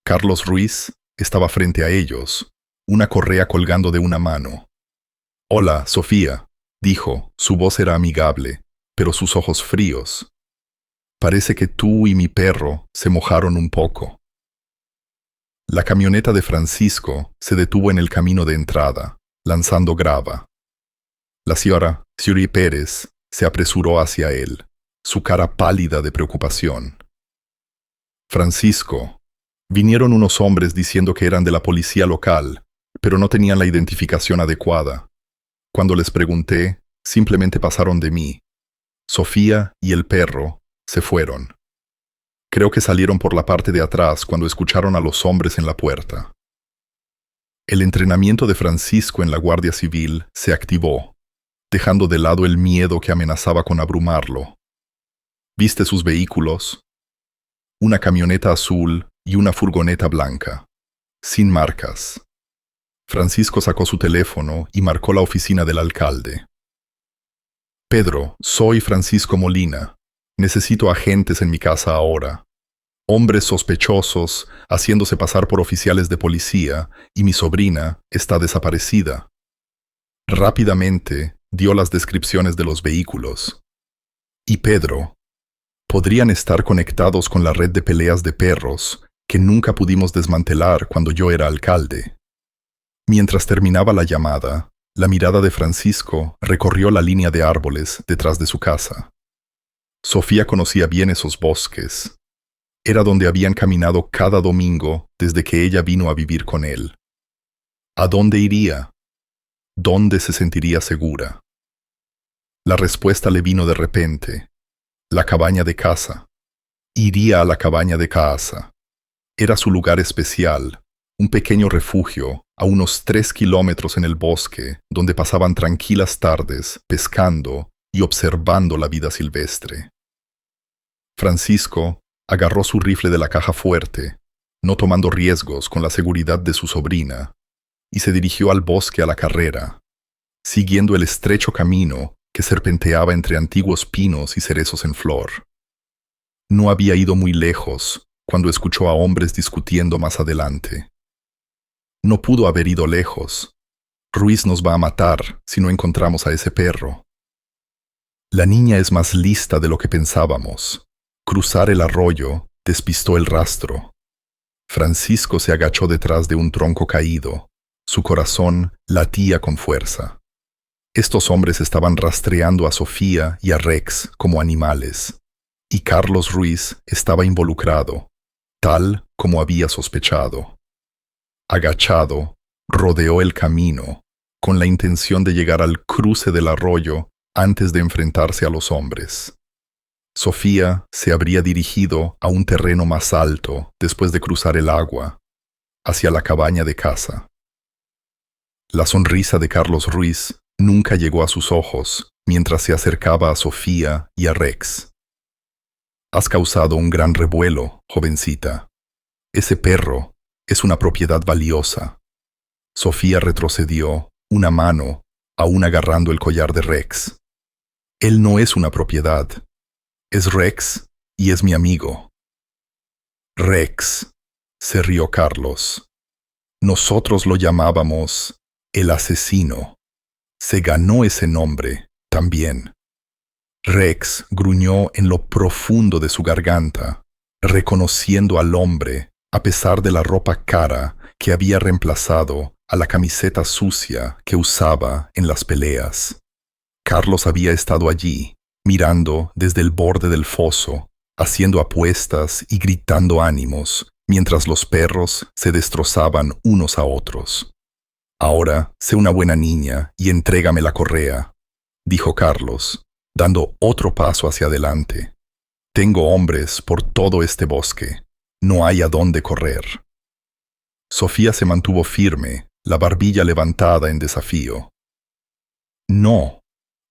Carlos Ruiz estaba frente a ellos, una correa colgando de una mano. «Hola, Sofía», dijo. Su voz era amigable, pero sus ojos fríos. «Parece que tú y mi perro se mojaron un poco». La camioneta de Francisco se detuvo en el camino de entrada, lanzando grava. La señora Suri Pérez se apresuró hacia él, su cara pálida de preocupación. «Francisco, vinieron unos hombres diciendo que eran de la policía local, pero no tenían la identificación adecuada. Cuando les pregunté, simplemente pasaron de mí. Sofía y el perro se fueron. Creo que salieron por la parte de atrás cuando escucharon a los hombres en la puerta». El entrenamiento de Francisco en la Guardia Civil se activó, dejando de lado el miedo que amenazaba con abrumarlo. ¿Viste sus vehículos? Una camioneta azul y una furgoneta blanca, sin marcas. Francisco sacó su teléfono y marcó la oficina del alcalde. «Pedro, soy Francisco Molina. Necesito agentes en mi casa ahora. Hombres sospechosos haciéndose pasar por oficiales de policía y mi sobrina está desaparecida». Rápidamente dio las descripciones de los vehículos. «Y Pedro, podrían estar conectados con la red de peleas de perros que nunca pudimos desmantelar cuando yo era alcalde». Mientras terminaba la llamada, la mirada de Francisco recorrió la línea de árboles detrás de su casa. Sofía conocía bien esos bosques. Era donde habían caminado cada domingo desde que ella vino a vivir con él. ¿A dónde iría? ¿Dónde se sentiría segura? La respuesta le vino de repente. La cabaña de casa. Iría a la cabaña de casa. Era su lugar especial, un pequeño refugio a unos 3 kilómetros en el bosque, donde pasaban tranquilas tardes pescando y observando la vida silvestre. Francisco agarró su rifle de la caja fuerte, no tomando riesgos con la seguridad de su sobrina, y se dirigió al bosque a la carrera, siguiendo el estrecho camino que serpenteaba entre antiguos pinos y cerezos en flor. No había ido muy lejos cuando escuchó a hombres discutiendo más adelante. No pudo haber ido lejos. Ruiz nos va a matar si no encontramos a ese perro. La niña es más lista de lo que pensábamos. Cruzar el arroyo despistó el rastro. Francisco se agachó detrás de un tronco caído. Su corazón latía con fuerza. Estos hombres estaban rastreando a Sofía y a Rex como animales, y Carlos Ruiz estaba involucrado, tal como había sospechado. Agachado, rodeó el camino, con la intención de llegar al cruce del arroyo antes de enfrentarse a los hombres. Sofía se habría dirigido a un terreno más alto después de cruzar el agua, hacia la cabaña de casa. La sonrisa de Carlos Ruiz nunca llegó a sus ojos mientras se acercaba a Sofía y a Rex. «Has causado un gran revuelo, jovencita. Ese perro es una propiedad valiosa». Sofía retrocedió, una mano, aún agarrando el collar de Rex. «Él no es una propiedad. Es Rex y es mi amigo». «Rex», se rió Carlos. «Nosotros lo llamábamos el asesino. Se ganó ese nombre también». Rex gruñó en lo profundo de su garganta, reconociendo al hombre a pesar de la ropa cara que había reemplazado a la camiseta sucia que usaba en las peleas. Carlos había estado allí, mirando desde el borde del foso, haciendo apuestas y gritando ánimos, mientras los perros se destrozaban unos a otros. «Ahora, sé una buena niña y entrégame la correa», dijo Carlos, dando otro paso hacia adelante. «Tengo hombres por todo este bosque. No hay a dónde correr». Sofía se mantuvo firme, la barbilla levantada en desafío. «No,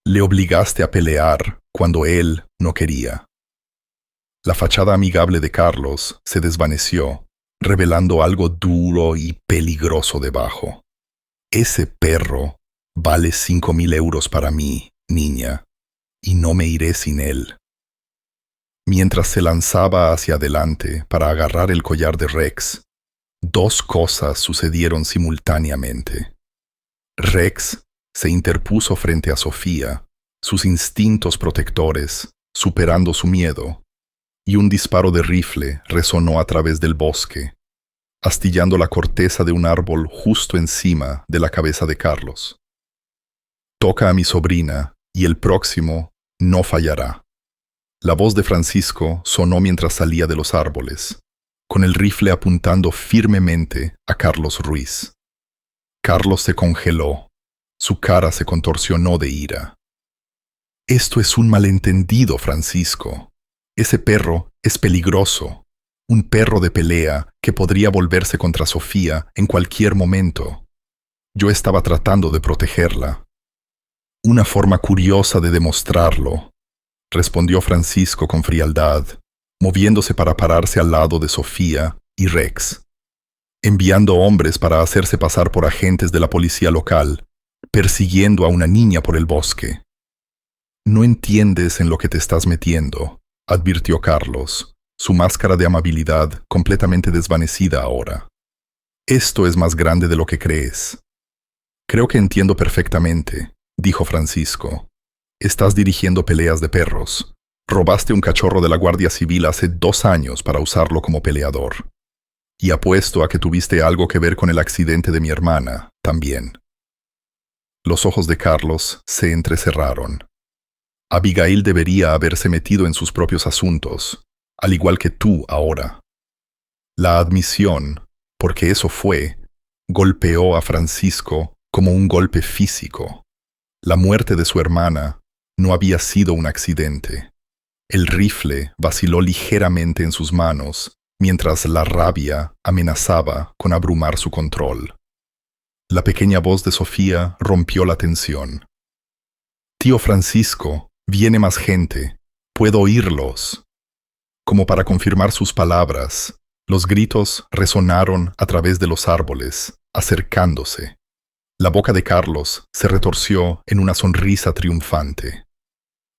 le obligaste a pelear cuando él no quería». La fachada amigable de Carlos se desvaneció, revelando algo duro y peligroso debajo. «Ese perro vale 5.000 euros para mí, niña, y no me iré sin él». Mientras se lanzaba hacia adelante para agarrar el collar de Rex, dos cosas sucedieron simultáneamente. Rex se interpuso frente a Sofía, sus instintos protectores superando su miedo, y un disparo de rifle resonó a través del bosque, astillando la corteza de un árbol justo encima de la cabeza de Carlos. «Toca a mi sobrina, y el próximo no fallará». La voz de Francisco sonó mientras salía de los árboles, con el rifle apuntando firmemente a Carlos Ruiz. Carlos se congeló, su cara se contorsionó de ira. «Esto es un malentendido, Francisco. Ese perro es peligroso, un perro de pelea que podría volverse contra Sofía en cualquier momento. Yo estaba tratando de protegerla». «Una forma curiosa de demostrarlo», respondió Francisco con frialdad, moviéndose para pararse al lado de Sofía y Rex. «Enviando hombres para hacerse pasar por agentes de la policía local, persiguiendo a una niña por el bosque». «No entiendes en lo que te estás metiendo», advirtió Carlos, su máscara de amabilidad completamente desvanecida ahora. «Esto es más grande de lo que crees». «Creo que entiendo perfectamente», dijo Francisco. «Estás dirigiendo peleas de perros. Robaste un cachorro de la Guardia Civil hace 2 años para usarlo como peleador. Y apuesto a que tuviste algo que ver con el accidente de mi hermana, también». Los ojos de Carlos se entrecerraron. Abigail debería haberse metido en sus propios asuntos, al igual que tú ahora. La admisión, porque eso fue, golpeó a Francisco como un golpe físico. La muerte de su hermana no había sido un accidente. El rifle vaciló ligeramente en sus manos, mientras la rabia amenazaba con abrumar su control. La pequeña voz de Sofía rompió la tensión. «Tío Francisco, viene más gente. Puedo oírlos». Como para confirmar sus palabras, los gritos resonaron a través de los árboles, acercándose. La boca de Carlos se retorció en una sonrisa triunfante.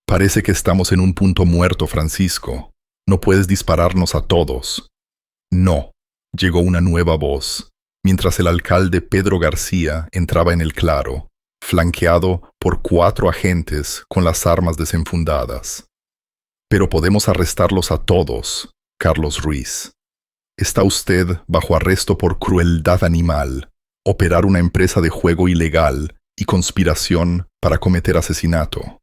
«Parece que estamos en un punto muerto, Francisco. No puedes dispararnos a todos». «No», llegó una nueva voz, mientras el alcalde Pedro García entraba en el claro, flanqueado por 4 agentes con las armas desenfundadas. «Pero podemos arrestarlos a todos, Carlos Ruiz. Está usted bajo arresto por crueldad animal, operar una empresa de juego ilegal y conspiración para cometer asesinato».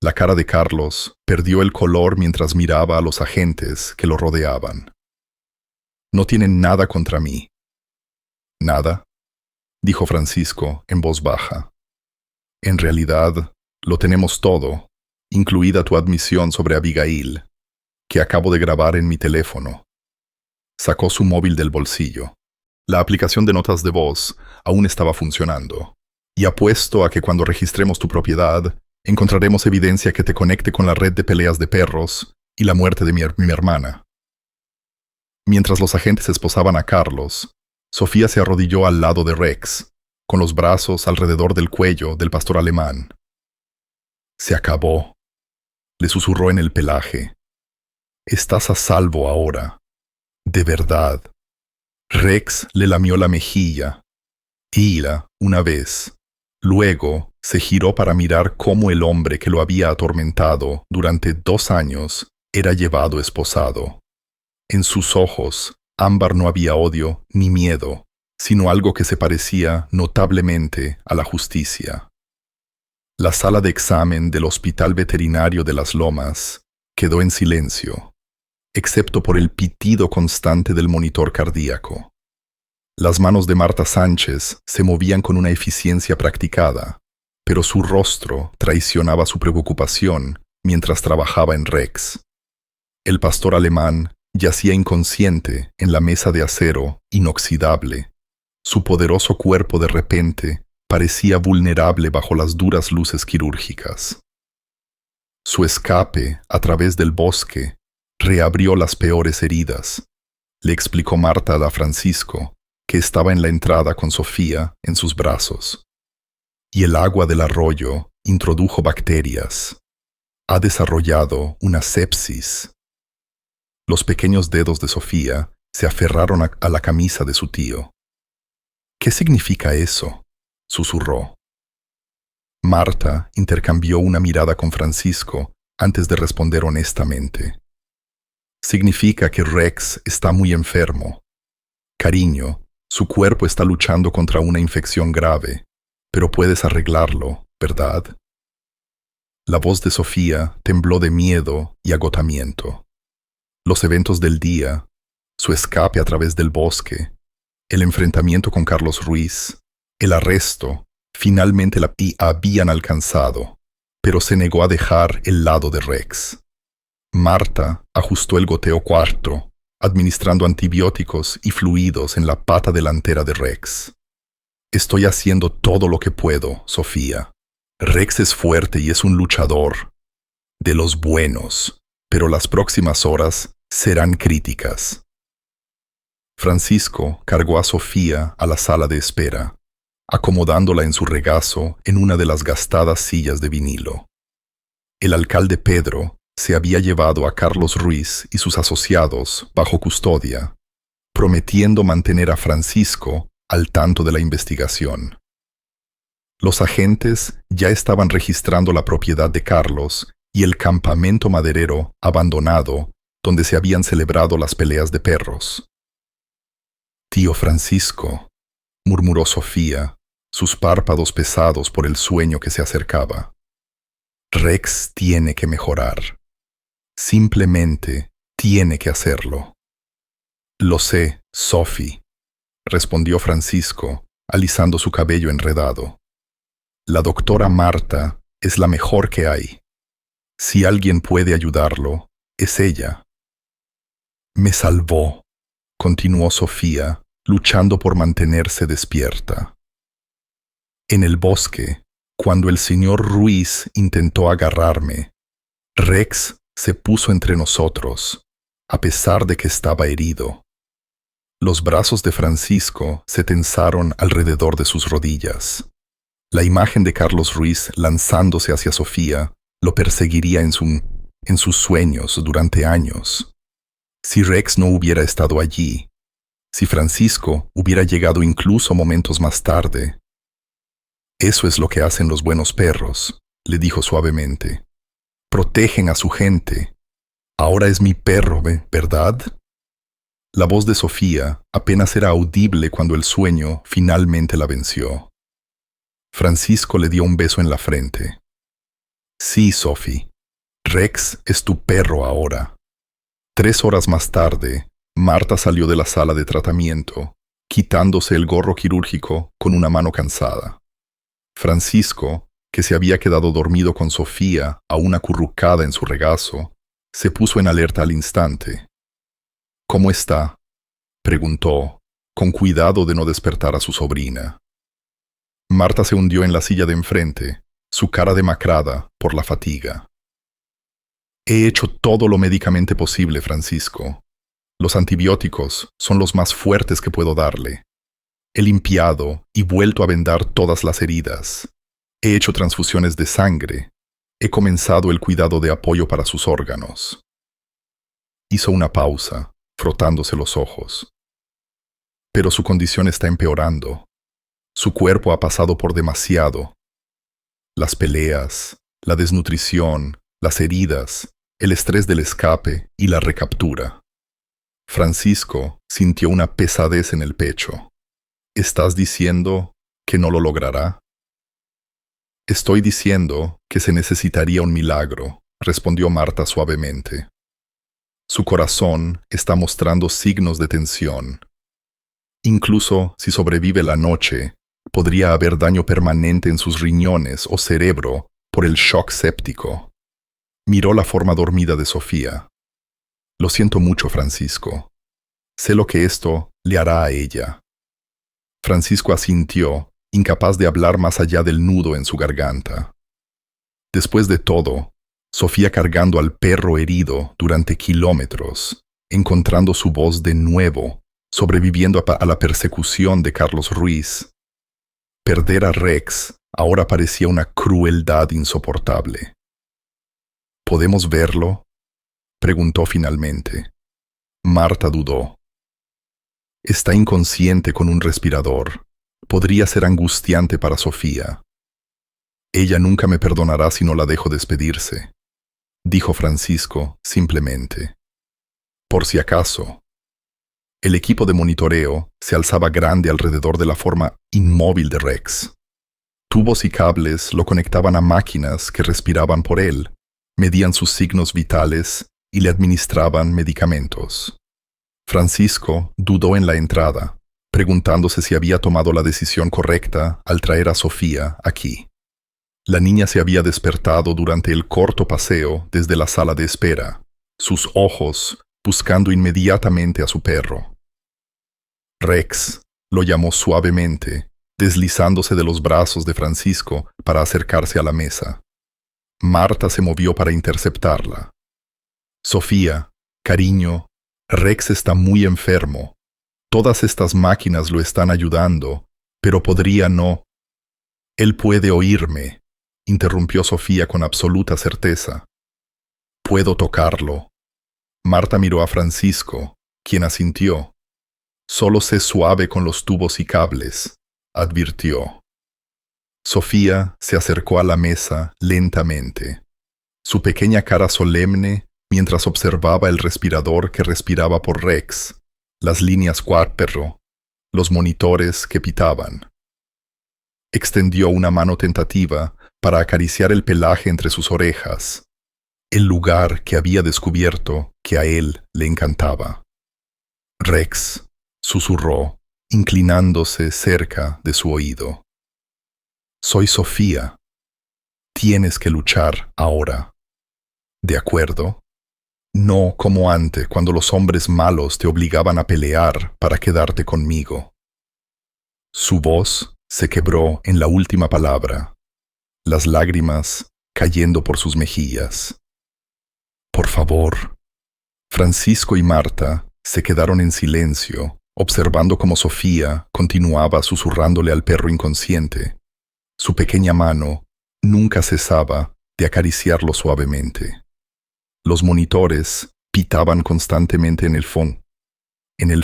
La cara de Carlos perdió el color mientras miraba a los agentes que lo rodeaban. «No tienen nada contra mí». «¿Nada?», dijo Francisco en voz baja. «En realidad, lo tenemos todo, incluida tu admisión sobre Abigail, que acabo de grabar en mi teléfono». Sacó su móvil del bolsillo. La aplicación de notas de voz aún estaba funcionando, y apuesto a que cuando registremos tu propiedad, encontraremos evidencia que te conecte con la red de peleas de perros y la muerte de mi hermana. Mientras los agentes esposaban a Carlos, Sofía se arrodilló al lado de Rex, con los brazos alrededor del cuello del pastor alemán. «Se acabó», le susurró en el pelaje. «Estás a salvo ahora. De verdad». Rex le lamió la mejilla. Ira, una vez. Luego se giró para mirar cómo el hombre que lo había atormentado durante 2 años era llevado esposado. En sus ojos, Ámbar no había odio ni miedo, sino algo que se parecía notablemente a la justicia. La sala de examen del Hospital Veterinario de Las Lomas quedó en silencio. excepto por el pitido constante del monitor cardíaco. Las manos de Marta Sánchez se movían con una eficiencia practicada, pero su rostro traicionaba su preocupación mientras trabajaba en Rex. El pastor alemán yacía inconsciente en la mesa de acero inoxidable. Su poderoso cuerpo de repente parecía vulnerable bajo las duras luces quirúrgicas. Su escape a través del bosque reabrió las peores heridas, le explicó Marta a Francisco, que estaba en la entrada con Sofía en sus brazos. Y el agua del arroyo introdujo bacterias. Ha desarrollado una sepsis. Los pequeños dedos de Sofía se aferraron a la camisa de su tío. ¿Qué significa eso?, susurró. Marta intercambió una mirada con Francisco antes de responder honestamente. Significa que Rex está muy enfermo. Cariño, su cuerpo está luchando contra una infección grave, pero puedes arreglarlo, ¿verdad? La voz de Sofía tembló de miedo y agotamiento. Los eventos del día, su escape a través del bosque, el enfrentamiento con Carlos Ruiz, el arresto, finalmente la habían alcanzado, pero se negó a dejar el lado de Rex. Marta ajustó el goteo cuarto, administrando antibióticos y fluidos en la pata delantera de Rex. Estoy haciendo todo lo que puedo, Sofía. Rex es fuerte y es un luchador. De los buenos, pero las próximas horas serán críticas. Francisco cargó a Sofía a la sala de espera, acomodándola en su regazo en una de las gastadas sillas de vinilo. El alcalde Pedro se había llevado a Carlos Ruiz y sus asociados bajo custodia, prometiendo mantener a Francisco al tanto de la investigación. Los agentes ya estaban registrando la propiedad de Carlos y el campamento maderero abandonado donde se habían celebrado las peleas de perros. «Tío Francisco», murmuró Sofía, sus párpados pesados por el sueño que se acercaba. «Rex tiene que mejorar. Simplemente tiene que hacerlo». «Lo sé, Sophie», respondió Francisco, alisando su cabello enredado. «La doctora Marta es la mejor que hay. Si alguien puede ayudarlo, es ella». «Me salvó», continuó Sofía, luchando por mantenerse despierta. «En el bosque, cuando el señor Ruiz intentó agarrarme, Rex se puso entre nosotros, a pesar de que estaba herido». Los brazos de Francisco se tensaron alrededor de sus rodillas. La imagen de Carlos Ruiz lanzándose hacia Sofía lo perseguiría en sus sueños durante años. Si Rex no hubiera estado allí, si Francisco hubiera llegado incluso momentos más tarde. «Eso es lo que hacen los buenos perros», le dijo suavemente. «Protegen a su gente. Ahora es mi perro, ¿verdad?». La voz de Sofía apenas era audible cuando el sueño finalmente la venció. Francisco le dio un beso en la frente. «Sí, Sophie. Rex es tu perro ahora». 3 horas más tarde, Marta salió de la sala de tratamiento, quitándose el gorro quirúrgico con una mano cansada. Francisco, que se había quedado dormido con Sofía aún acurrucada en su regazo, se puso en alerta al instante. «¿Cómo está?», preguntó, con cuidado de no despertar a su sobrina. Marta se hundió en la silla de enfrente, su cara demacrada por la fatiga. «He hecho todo lo médicamente posible, Francisco. Los antibióticos son los más fuertes que puedo darle. He limpiado y vuelto a vendar todas las heridas. He hecho transfusiones de sangre. He comenzado el cuidado de apoyo para sus órganos». Hizo una pausa, frotándose los ojos. «Pero su condición está empeorando. Su cuerpo ha pasado por demasiado. Las peleas, la desnutrición, las heridas, el estrés del escape y la recaptura». Francisco sintió una pesadez en el pecho. «¿Estás diciendo que no lo logrará?». «Estoy diciendo que se necesitaría un milagro», respondió Marta suavemente. Su corazón está mostrando signos de tensión. Incluso si sobrevive la noche, podría haber daño permanente en sus riñones o cerebro por el shock séptico. Miró la forma dormida de Sofía. Lo siento mucho, Francisco. Sé lo que esto le hará a ella. Francisco asintió, incapaz de hablar más allá del nudo en su garganta. Después de todo, Sofía cargando al perro herido durante kilómetros, encontrando su voz de nuevo, sobreviviendo a la persecución de Carlos Ruiz. Perder a Rex ahora parecía una crueldad insoportable. ¿Podemos verlo?, preguntó finalmente. Marta dudó. Está inconsciente con un respirador. Podría ser angustiante para Sofía. Ella nunca me perdonará si no la dejo despedirse, dijo Francisco simplemente. Por si acaso. El equipo de monitoreo se alzaba grande alrededor de la forma inmóvil de Rex. Tubos y cables lo conectaban a máquinas que respiraban por él, medían sus signos vitales y le administraban medicamentos. Francisco dudó en la entrada, preguntándose si había tomado la decisión correcta al traer a Sofía aquí. La niña se había despertado durante el corto paseo desde la sala de espera, sus ojos buscando inmediatamente a su perro. Rex lo llamó suavemente, deslizándose de los brazos de Francisco para acercarse a la mesa. Marta se movió para interceptarla. Sofía, cariño, Rex está muy enfermo. Todas estas máquinas lo están ayudando, pero podría no. Él puede oírme, interrumpió Sofía con absoluta certeza. Puedo tocarlo. Marta miró a Francisco, quien asintió. Solo sé suave con los tubos y cables, advirtió. Sofía se acercó a la mesa lentamente, su pequeña cara solemne mientras observaba el respirador que respiraba por Rex, las líneas cuárperro, los monitores que pitaban. Extendió una mano tentativa para acariciar el pelaje entre sus orejas, el lugar que había descubierto que a él le encantaba. Rex susurró, inclinándose cerca de su oído. Soy Sofía. Tienes que luchar ahora. ¿De acuerdo? No como antes, cuando los hombres malos te obligaban a pelear para quedarte conmigo. Su voz se quebró en la última palabra, las lágrimas cayendo por sus mejillas. Por favor. Francisco y Marta se quedaron en silencio, observando cómo Sofía continuaba susurrándole al perro inconsciente. Su pequeña mano nunca cesaba de acariciarlo suavemente. Los monitores pitaban constantemente en el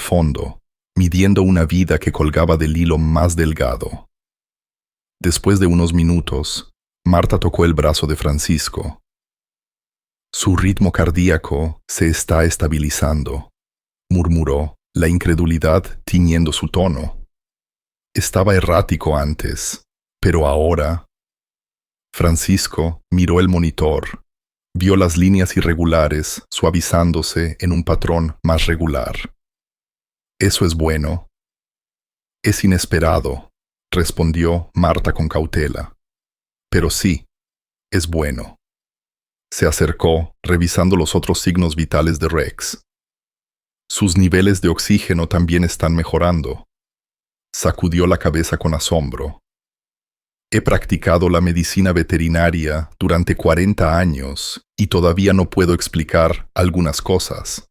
fondo, midiendo una vida que colgaba del hilo más delgado. Después de unos minutos, Marta tocó el brazo de Francisco. Su ritmo cardíaco se está estabilizando, murmuró, la incredulidad tiñendo su tono. Estaba errático antes, pero ahora... Francisco miró el monitor. Vio las líneas irregulares suavizándose en un patrón más regular. ¿Eso es bueno? Es inesperado, respondió Marta con cautela. Pero sí, es bueno. Se acercó, revisando los otros signos vitales de Rex. Sus niveles de oxígeno también están mejorando. Sacudió la cabeza con asombro. He practicado la medicina veterinaria durante 40 años y todavía no puedo explicar algunas cosas.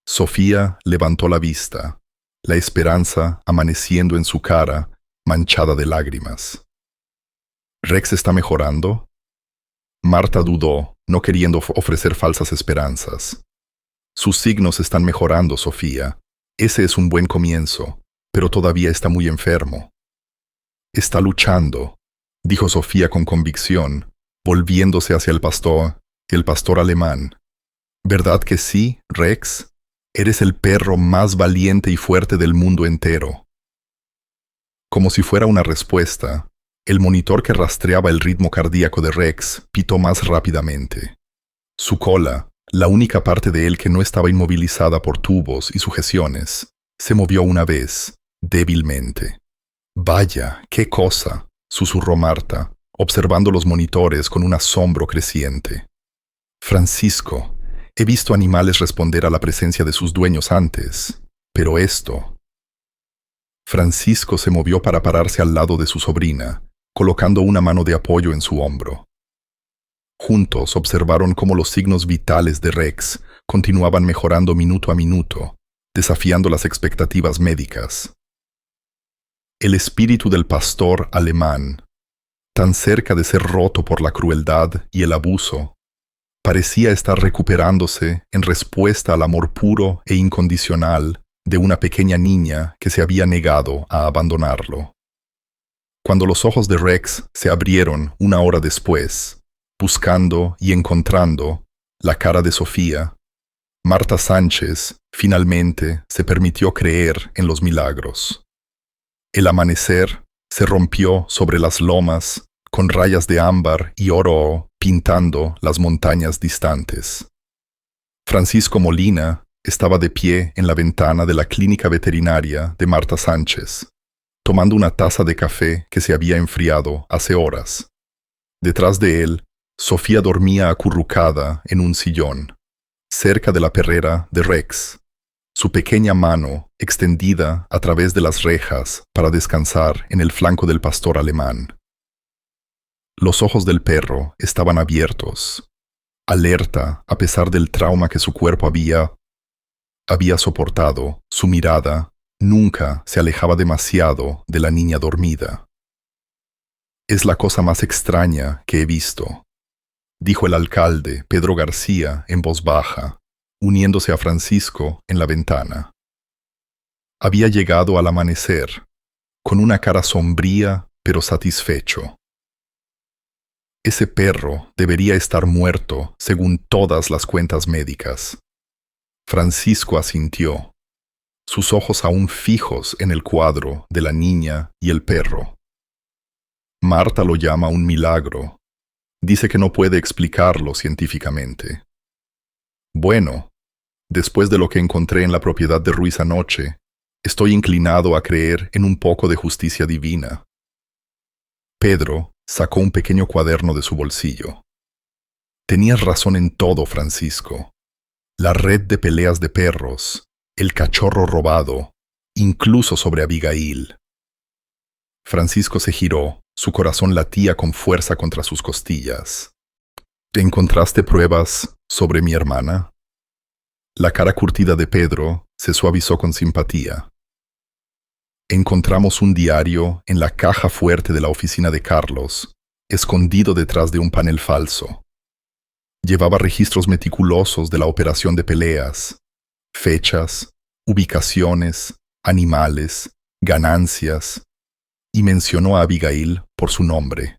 Sofía levantó la vista, la esperanza amaneciendo en su cara, manchada de lágrimas. ¿Rex está mejorando? Marta dudó, no queriendo ofrecer falsas esperanzas. Sus signos están mejorando, Sofía. Ese es un buen comienzo, pero todavía está muy enfermo. Está luchando, dijo Sofía con convicción, volviéndose hacia el pastor alemán. ¿Verdad que sí, Rex? Eres el perro más valiente y fuerte del mundo entero. Como si fuera una respuesta, el monitor que rastreaba el ritmo cardíaco de Rex pitó más rápidamente. Su cola, La única parte de él que no estaba inmovilizada por tubos y sujeciones se movió una vez, débilmente. «Vaya, qué cosa», susurró Marta, observando los monitores con un asombro creciente. «Francisco, he visto animales responder a la presencia de sus dueños antes, pero esto...» Francisco se movió para pararse al lado de su sobrina, colocando una mano de apoyo en su hombro. Juntos observaron cómo los signos vitales de Rex continuaban mejorando minuto a minuto, desafiando las expectativas médicas. El espíritu del pastor alemán, tan cerca de ser roto por la crueldad y el abuso, parecía estar recuperándose en respuesta al amor puro e incondicional de una pequeña niña que se había negado a abandonarlo. Cuando los ojos de Rex se abrieron una hora después, buscando y encontrando la cara de Sofía, Marta Sánchez finalmente se permitió creer en los milagros. El amanecer se rompió sobre las lomas con rayas de ámbar y oro pintando las montañas distantes. Francisco Molina estaba de pie en la ventana de la clínica veterinaria de Marta Sánchez, tomando una taza de café que se había enfriado hace horas. Detrás de él, Sofía dormía acurrucada en un sillón, cerca de la perrera de Rex, su pequeña mano extendida a través de las rejas para descansar en el flanco del pastor alemán. Los ojos del perro estaban abiertos, alerta a pesar del trauma que su cuerpo había soportado. Su mirada nunca se alejaba demasiado de la niña dormida. «Es la cosa más extraña que he visto», dijo el alcalde Pedro García en voz baja, uniéndose a Francisco en la ventana. Había llegado al amanecer, con una cara sombría pero satisfecho. Ese perro debería estar muerto según todas las cuentas médicas. Francisco asintió, sus ojos aún fijos en el cuadro de la niña y el perro. Marta lo llama un milagro. Dice que no puede explicarlo científicamente. Bueno, después de lo que encontré en la propiedad de Ruiz anoche, estoy inclinado a creer en un poco de justicia divina. Pedro sacó un pequeño cuaderno de su bolsillo. Tenías razón en todo, Francisco. La red de peleas de perros, el cachorro robado, incluso sobre Abigail. Francisco se giró, su corazón latía con fuerza contra sus costillas. ¿Te encontraste pruebas sobre mi hermana? La cara curtida de Pedro se suavizó con simpatía. Encontramos un diario en la caja fuerte de la oficina de Carlos, escondido detrás de un panel falso. Llevaba registros meticulosos de la operación de peleas, fechas, ubicaciones, animales, ganancias, y mencionó a Abigail por su nombre.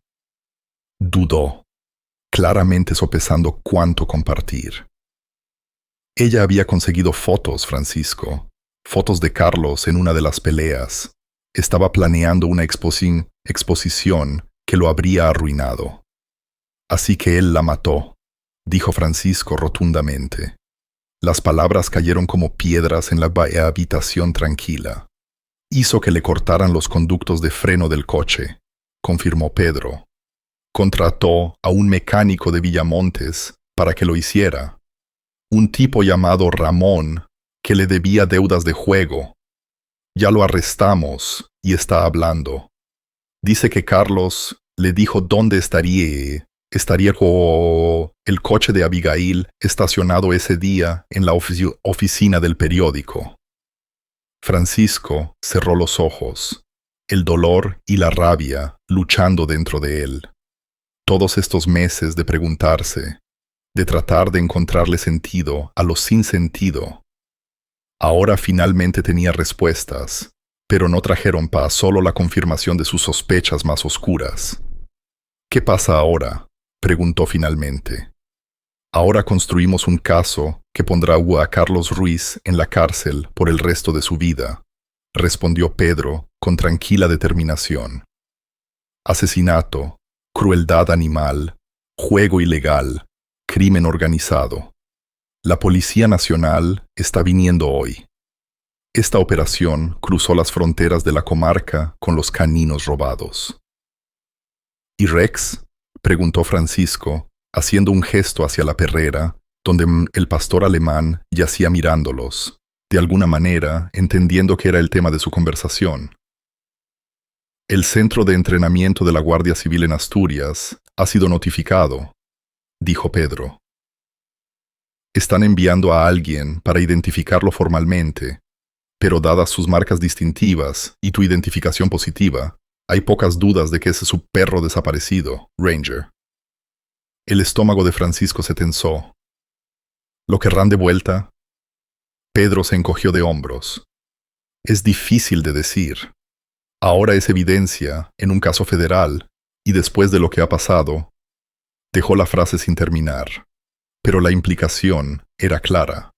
Dudó, claramente sopesando cuánto compartir. Ella había conseguido fotos, Francisco, fotos de Carlos en una de las peleas. Estaba planeando una exposición que lo habría arruinado. Así que él la mató, dijo Francisco rotundamente. Las palabras cayeron como piedras en la habitación tranquila. Hizo que le cortaran los conductos de freno del coche, confirmó Pedro. Contrató a un mecánico de Villamontes para que lo hiciera. Un tipo llamado Ramón, que le debía deudas de juego. Ya lo arrestamos y está hablando. Dice que Carlos le dijo dónde estaría el coche de Abigail estacionado ese día en la oficina del periódico. Francisco cerró los ojos, el dolor y la rabia luchando dentro de él. Todos estos meses de preguntarse, de tratar de encontrarle sentido a lo sin sentido. Ahora finalmente tenía respuestas, pero no trajeron paz, solo la confirmación de sus sospechas más oscuras. ¿Qué pasa ahora?, preguntó finalmente. Ahora construimos un caso que pondrá a Carlos Ruiz en la cárcel por el resto de su vida, respondió Pedro con tranquila determinación. Asesinato, crueldad animal, juego ilegal, crimen organizado. La Policía Nacional está viniendo hoy. Esta operación cruzó las fronteras de la comarca con los caninos robados. ¿Y Rex?, preguntó Francisco, haciendo un gesto hacia la perrera, donde el pastor alemán yacía mirándolos, de alguna manera entendiendo que era el tema de su conversación. El Centro de Entrenamiento de la Guardia Civil en Asturias ha sido notificado, dijo Pedro. Están enviando a alguien para identificarlo formalmente, pero dadas sus marcas distintivas y tu identificación positiva, hay pocas dudas de que ese es su perro desaparecido, Ranger. El estómago de Francisco se tensó. ¿Lo querrán de vuelta? Pedro se encogió de hombros. Es difícil de decir. Ahora es evidencia en un caso federal, y después de lo que ha pasado, dejó la frase sin terminar. Pero la implicación era clara.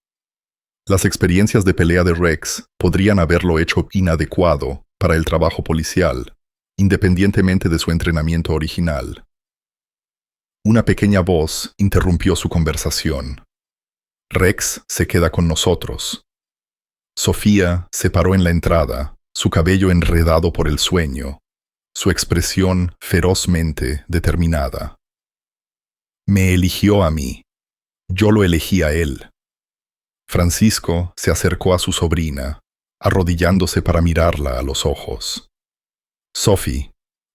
Las experiencias de pelea de Rex podrían haberlo hecho inadecuado para el trabajo policial, independientemente de su entrenamiento original. Una pequeña voz interrumpió su conversación. Rex se queda con nosotros. Sofía se paró en la entrada, su cabello enredado por el sueño, su expresión ferozmente determinada. Me eligió a mí. Yo lo elegí a él. Francisco se acercó a su sobrina, arrodillándose para mirarla a los ojos. Sophie,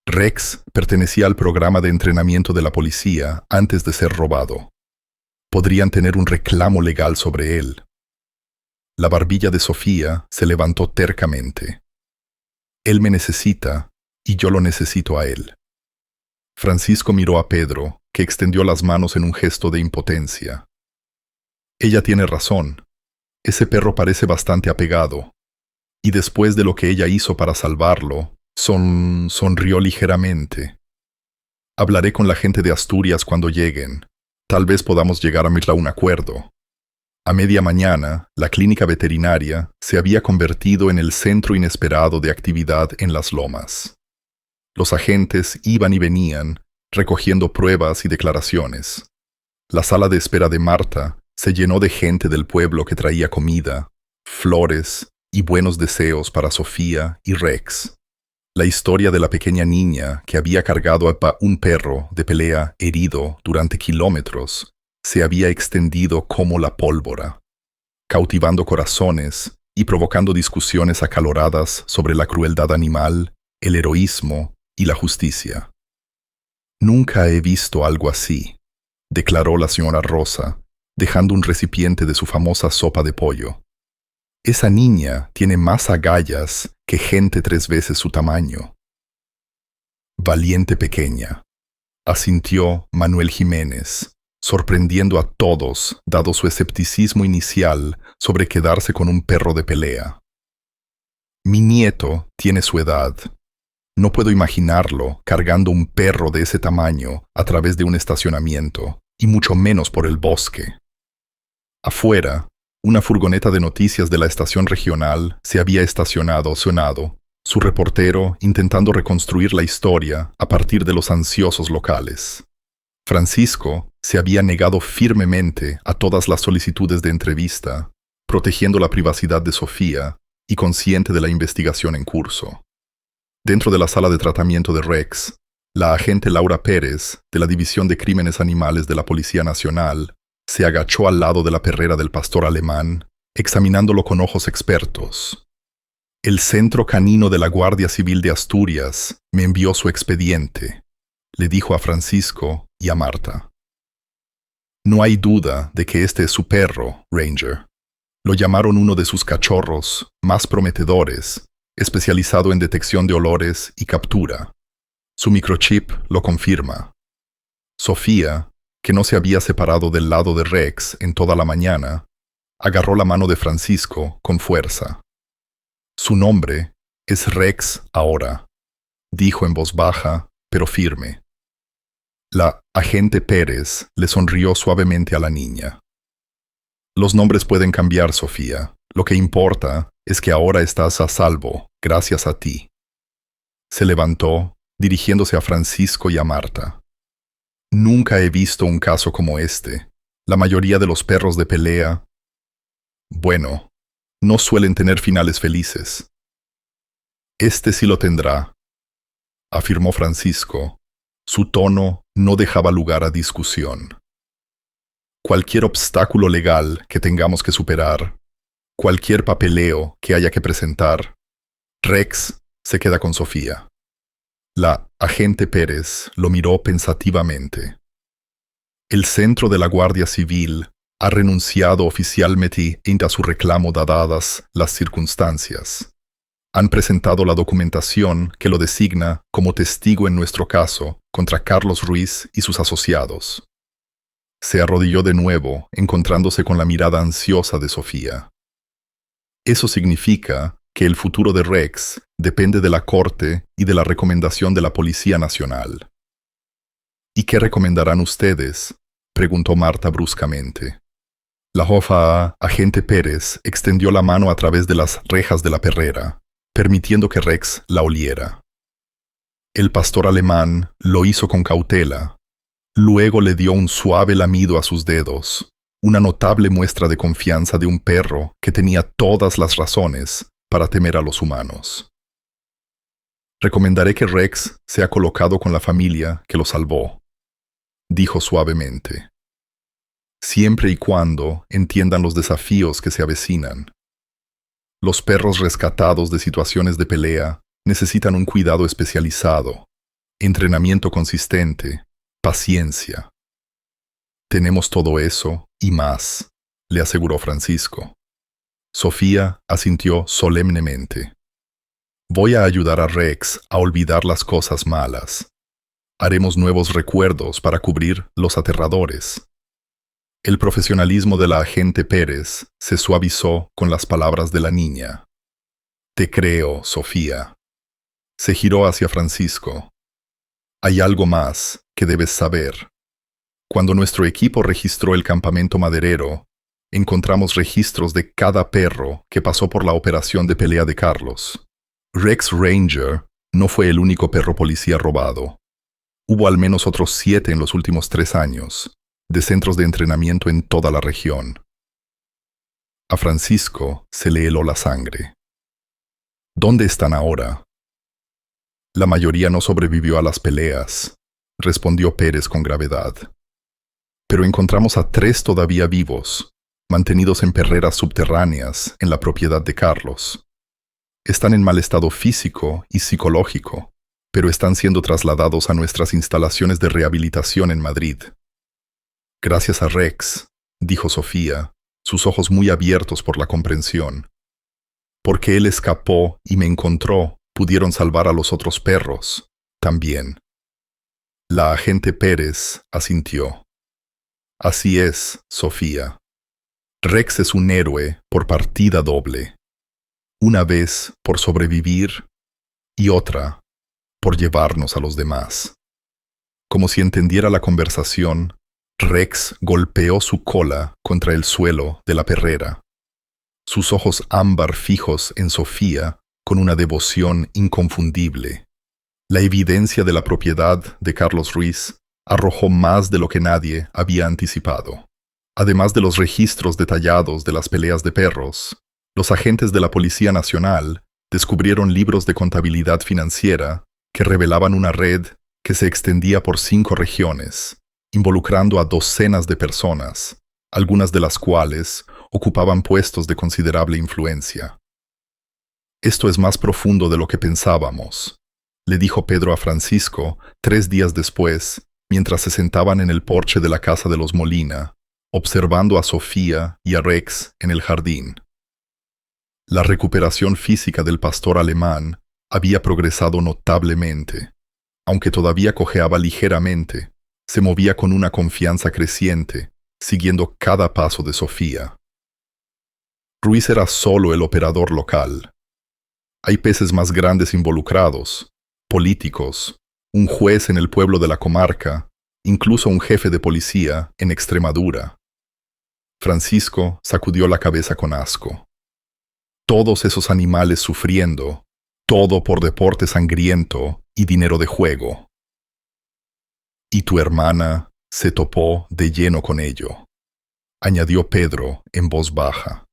Rex pertenecía al programa de entrenamiento de la policía antes de ser robado. Podrían tener un reclamo legal sobre él. La barbilla de Sofía se levantó tercamente. Él me necesita y yo lo necesito a él. Francisco miró a Pedro, que extendió las manos en un gesto de impotencia. Ella tiene razón. Ese perro parece bastante apegado. Y después de lo que ella hizo para salvarlo, sonrió ligeramente. Hablaré con la gente de Asturias cuando lleguen. Tal vez podamos llegar a un acuerdo. A media mañana, la clínica veterinaria se había convertido en el centro inesperado de actividad en las lomas. Los agentes iban y venían, recogiendo pruebas y declaraciones. La sala de espera de Marta se llenó de gente del pueblo que traía comida, flores y buenos deseos para Sofía y Rex. La historia de la pequeña niña que había cargado a un perro de pelea herido durante kilómetros se había extendido como la pólvora, cautivando corazones y provocando discusiones acaloradas sobre la crueldad animal, el heroísmo y la justicia. Nunca he visto algo así, declaró la señora Rosa, dejando un recipiente de su famosa sopa de pollo. Esa niña tiene más agallas que gente 3 veces su tamaño. Valiente pequeña, asintió Manuel Jiménez, sorprendiendo a todos dado su escepticismo inicial sobre quedarse con un perro de pelea. Mi nieto tiene su edad. No puedo imaginarlo cargando un perro de ese tamaño a través de un estacionamiento, y mucho menos por el bosque. Afuera, una furgoneta de noticias de la estación regional se había estacionado, su reportero intentando reconstruir la historia a partir de los ansiosos locales. Francisco se había negado firmemente a todas las solicitudes de entrevista, protegiendo la privacidad de Sofía y consciente de la investigación en curso. Dentro de la sala de tratamiento de Rex, la agente Laura Pérez, de la División de Crímenes Animales de la Policía Nacional, se agachó al lado de la perrera del pastor alemán, examinándolo con ojos expertos. El Centro Canino de la Guardia Civil de Asturias me envió su expediente, le dijo a Francisco y a Marta. No hay duda de que este es su perro, Ranger. Lo llamaron uno de sus cachorros más prometedores, especializado en detección de olores y captura. Su microchip lo confirma. Sofía, que no se había separado del lado de Rex en toda la mañana, agarró la mano de Francisco con fuerza. Su nombre es Rex ahora, dijo en voz baja, pero firme. La agente Pérez le sonrió suavemente a la niña. Los nombres pueden cambiar, Sofía. Lo que importa es que ahora estás a salvo, gracias a ti. Se levantó, dirigiéndose a Francisco y a Marta. Nunca he visto un caso como este. La mayoría de los perros de pelea, bueno, no suelen tener finales felices. Este sí lo tendrá, afirmó Francisco. Su tono no dejaba lugar a discusión. Cualquier obstáculo legal que tengamos que superar, cualquier papeleo que haya que presentar, Rex se queda con Sofía. La agente Pérez lo miró pensativamente. El centro de la Guardia Civil ha renunciado oficialmente a su reclamo dadas las circunstancias. Han presentado la documentación que lo designa como testigo en nuestro caso contra Carlos Ruiz y sus asociados. Se arrodilló de nuevo, encontrándose con la mirada ansiosa de Sofía. Eso significa que el futuro de Rex depende de la Corte y de la recomendación de la Policía Nacional. ¿Y qué recomendarán ustedes?, preguntó Marta bruscamente. La jofa agente Pérez extendió la mano a través de las rejas de la perrera, permitiendo que Rex la oliera. El pastor alemán lo hizo con cautela. Luego le dio un suave lamido a sus dedos, una notable muestra de confianza de un perro que tenía todas las razones para temer a los humanos. Recomendaré que Rex sea colocado con la familia que lo salvó, dijo suavemente, siempre y cuando entiendan los desafíos que se avecinan. Los perros rescatados de situaciones de pelea necesitan un cuidado especializado, entrenamiento consistente, paciencia. Tenemos todo eso y más, le aseguró Francisco. Sofía asintió solemnemente. Voy a ayudar a Rex a olvidar las cosas malas. Haremos nuevos recuerdos para cubrir los aterradores. El profesionalismo de la agente Pérez se suavizó con las palabras de la niña. Te creo, Sofía. Se giró hacia Francisco. Hay algo más que debes saber. Cuando nuestro equipo registró el campamento maderero, encontramos registros de cada perro que pasó por la operación de pelea de Carlos. Rex Ranger no fue el único perro policía robado. Hubo al menos otros 7 en los últimos 3 años, de centros de entrenamiento en toda la región. A Francisco se le heló la sangre. ¿Dónde están ahora? La mayoría no sobrevivió a las peleas, respondió Pérez con gravedad. Pero encontramos a 3 todavía vivos, mantenidos en perreras subterráneas en la propiedad de Carlos. Están en mal estado físico y psicológico, pero están siendo trasladados a nuestras instalaciones de rehabilitación en Madrid. Gracias a Rex, dijo Sofía, sus ojos muy abiertos por la comprensión. Porque él escapó y me encontró, pudieron salvar a los otros perros, también. La agente Pérez asintió. Así es, Sofía. Rex es un héroe por partida doble. Una vez por sobrevivir y otra por llevarnos a los demás. Como si entendiera la conversación, Rex golpeó su cola contra el suelo de la perrera. Sus ojos ámbar fijos en Sofía con una devoción inconfundible. La evidencia de la propiedad de Carlos Ruiz arrojó más de lo que nadie había anticipado. Además de los registros detallados de las peleas de perros, los agentes de la Policía Nacional descubrieron libros de contabilidad financiera que revelaban una red que se extendía por 5 regiones, involucrando a docenas de personas, algunas de las cuales ocupaban puestos de considerable influencia. Esto es más profundo de lo que pensábamos, le dijo Pedro a Francisco 3 días después, mientras se sentaban en el porche de la casa de los Molina, observando a Sofía y a Rex en el jardín. La recuperación física del pastor alemán había progresado notablemente. Aunque todavía cojeaba ligeramente, se movía con una confianza creciente, siguiendo cada paso de Sofía. Ruiz era solo el operador local. Hay peces más grandes involucrados, políticos, un juez en el pueblo de la comarca, incluso un jefe de policía en Extremadura. Francisco sacudió la cabeza con asco. Todos esos animales sufriendo, todo por deporte sangriento y dinero de juego. Y tu hermana se topó de lleno con ello. añadió Pedro en voz baja.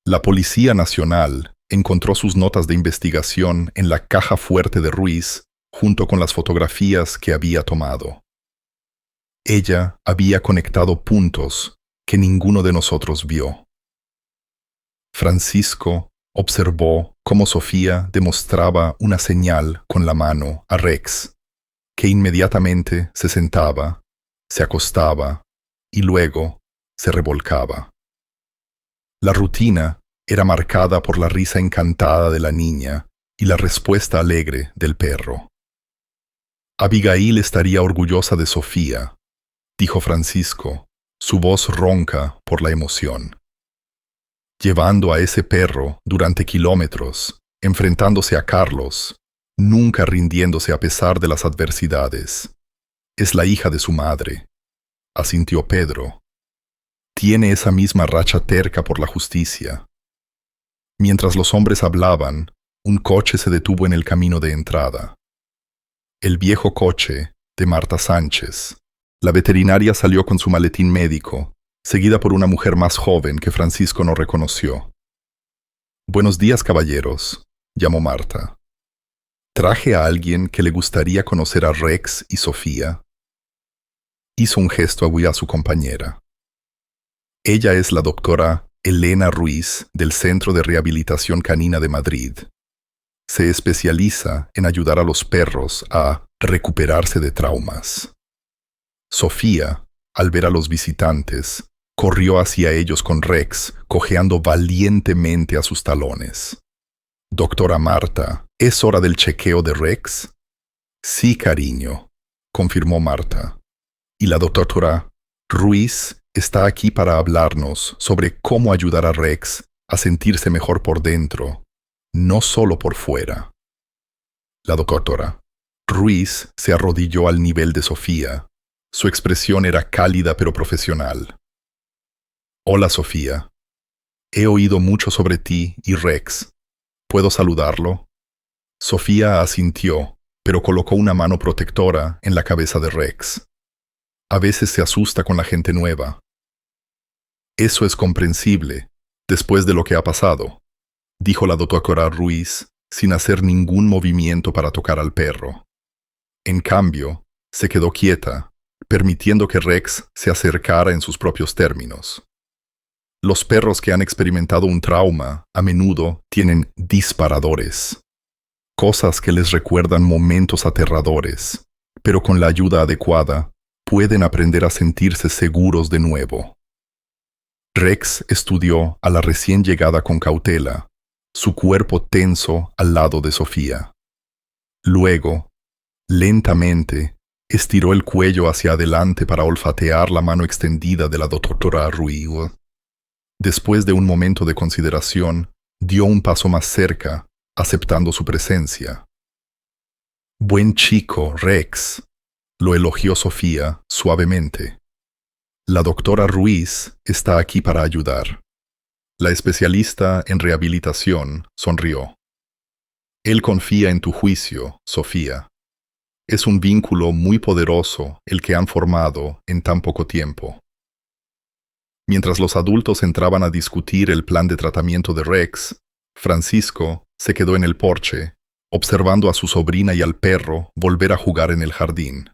La Policía Nacional encontró sus notas de investigación en la caja fuerte de Ruiz junto con las fotografías que había tomado. Ella había conectado puntos que ninguno de nosotros vio. Francisco observó cómo Sofía demostraba una señal con la mano a Rex, que inmediatamente se sentaba, se acostaba y luego se revolcaba. La rutina era marcada por la risa encantada de la niña y la respuesta alegre del perro. Abigail estaría orgullosa de Sofía, dijo Francisco, su voz ronca por la emoción. Llevando a ese perro durante kilómetros, enfrentándose a Carlos, nunca rindiéndose a pesar de las adversidades. Es la hija de su madre, asintió Pedro. Tiene esa misma racha terca por la justicia. Mientras los hombres hablaban, un coche se detuvo en el camino de entrada. El viejo coche de Marta Sánchez. La veterinaria salió con su maletín médico, seguida por una mujer más joven que Francisco no reconoció. «Buenos días, caballeros», llamó Marta. «Traje a alguien que le gustaría conocer a Rex y Sofía». Hizo un gesto a su compañera. Ella es la doctora Elena Ruiz del Centro de Rehabilitación Canina de Madrid. Se especializa en ayudar a los perros a recuperarse de traumas. Sofía, al ver a los visitantes, corrió hacia ellos con Rex, cojeando valientemente a sus talones. «Doctora Marta, ¿es hora del chequeo de Rex?» «Sí, cariño», confirmó Marta. «Y la doctora Ruiz está aquí para hablarnos sobre cómo ayudar a Rex a sentirse mejor por dentro, no solo por fuera». La doctora Ruiz se arrodilló al nivel de Sofía. Su expresión era cálida pero profesional. «Hola, Sofía. He oído mucho sobre ti y Rex. ¿Puedo saludarlo?» Sofía asintió, pero colocó una mano protectora en la cabeza de Rex. A veces se asusta con la gente nueva. «Eso es comprensible, después de lo que ha pasado», dijo la doctora Ruiz, sin hacer ningún movimiento para tocar al perro. En cambio, se quedó quieta, permitiendo que Rex se acercara en sus propios términos. Los perros que han experimentado un trauma a menudo tienen disparadores, cosas que les recuerdan momentos aterradores, pero con la ayuda adecuada pueden aprender a sentirse seguros de nuevo. Rex estudió a la recién llegada con cautela, su cuerpo tenso al lado de Sofía. Luego, lentamente, estiró el cuello hacia adelante para olfatear la mano extendida de la doctora Ruiz. Después de un momento de consideración, dio un paso más cerca, aceptando su presencia. «Buen chico, Rex», lo elogió Sofía suavemente. «La doctora Ruiz está aquí para ayudar». La especialista en rehabilitación sonrió. «Él confía en tu juicio, Sofía. Es un vínculo muy poderoso el que han formado en tan poco tiempo». Mientras los adultos entraban a discutir el plan de tratamiento de Rex, Francisco se quedó en el porche, observando a su sobrina y al perro volver a jugar en el jardín.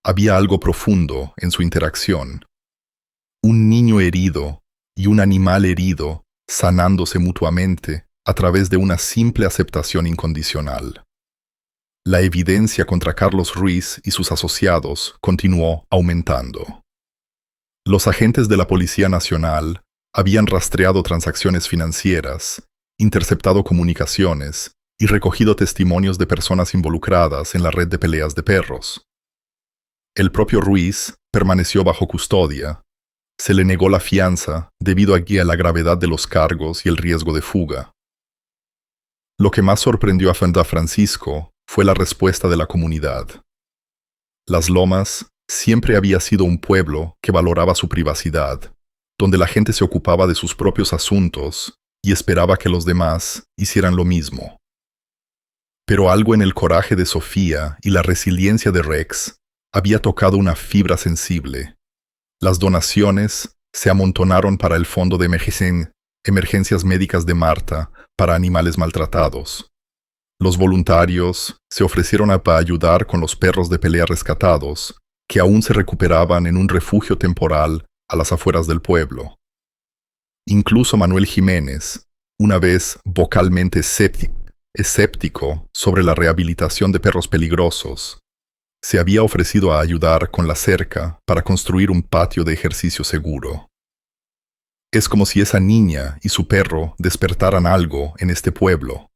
Había algo profundo en su interacción. Un niño herido y un animal herido sanándose mutuamente a través de una simple aceptación incondicional. La evidencia contra Carlos Ruiz y sus asociados continuó aumentando. Los agentes de la Policía Nacional habían rastreado transacciones financieras, interceptado comunicaciones y recogido testimonios de personas involucradas en la red de peleas de perros. El propio Ruiz permaneció bajo custodia. Se le negó la fianza debido a la gravedad de los cargos y el riesgo de fuga. Lo que más sorprendió a Francisco fue la respuesta de la comunidad. Las Lomas siempre había sido un pueblo que valoraba su privacidad, donde la gente se ocupaba de sus propios asuntos y esperaba que los demás hicieran lo mismo. Pero algo en el coraje de Sofía y la resiliencia de Rex había tocado una fibra sensible. Las donaciones se amontonaron para el Fondo de Emergencias Médicas de Marta para animales maltratados. Los voluntarios se ofrecieron para ayudar con los perros de pelea rescatados, que aún se recuperaban en un refugio temporal a las afueras del pueblo. Incluso Manuel Jiménez, una vez vocalmente escéptico sobre la rehabilitación de perros peligrosos, se había ofrecido a ayudar con la cerca para construir un patio de ejercicio seguro. Es como si esa niña y su perro despertaran algo en este pueblo,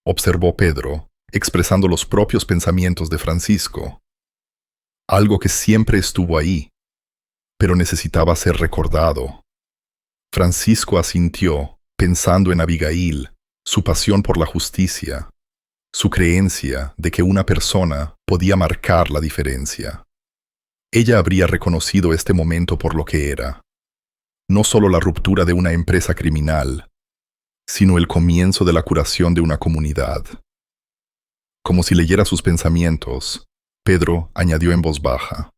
observó Pedro, expresando los propios pensamientos de Francisco. Algo que siempre estuvo ahí, pero necesitaba ser recordado. Francisco asintió, pensando en Abigail, su pasión por la justicia, su creencia de que una persona podía marcar la diferencia. Ella habría reconocido este momento por lo que era, no solo la ruptura de una empresa criminal, sino el comienzo de la curación de una comunidad. Como si leyera sus pensamientos, Pedro añadió en voz baja: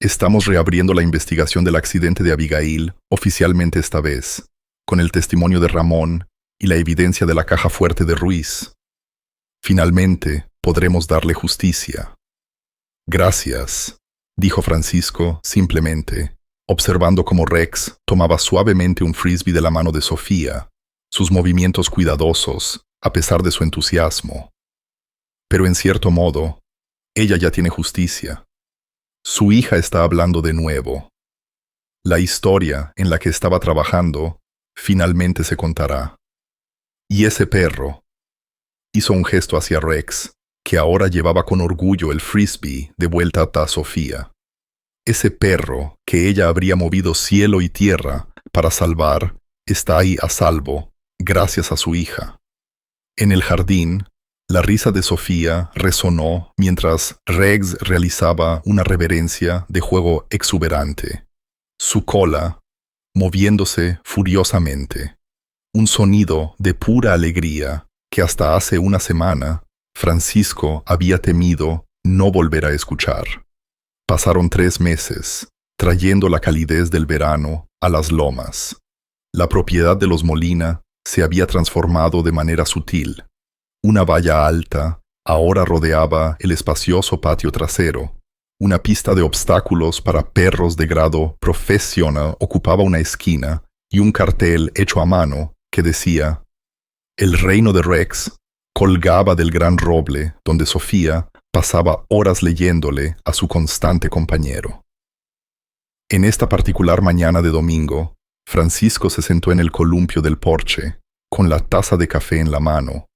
Estamos reabriendo la investigación del accidente de Abigail, oficialmente esta vez, con el testimonio de Ramón y la evidencia de la caja fuerte de Ruiz. Finalmente, podremos darle justicia. Gracias, dijo Francisco simplemente, observando cómo Rex tomaba suavemente un frisbee de la mano de Sofía, sus movimientos cuidadosos, a pesar de su entusiasmo. Pero en cierto modo, ella ya tiene justicia. Su hija está hablando de nuevo. La historia en la que estaba trabajando finalmente se contará. Y ese perro hizo un gesto hacia Rex, que ahora llevaba con orgullo el frisbee de vuelta a Sofía. Ese perro que ella habría movido cielo y tierra para salvar está ahí a salvo, gracias a su hija. En el jardín, la risa de Sofía resonó mientras Rex realizaba una reverencia de juego exuberante, su cola moviéndose furiosamente. Un sonido de pura alegría que hasta hace una semana Francisco había temido no volver a escuchar. Pasaron 3 meses, trayendo la calidez del verano a las lomas. La propiedad de los Molina se había transformado de manera sutil. Una valla alta ahora rodeaba el espacioso patio trasero. Una pista de obstáculos para perros de grado profesional ocupaba una esquina y un cartel hecho a mano que decía: El reino de Rex colgaba del gran roble donde Sofía pasaba horas leyéndole a su constante compañero. En esta particular mañana de domingo, Francisco se sentó en el columpio del porche, con la taza de café en la mano,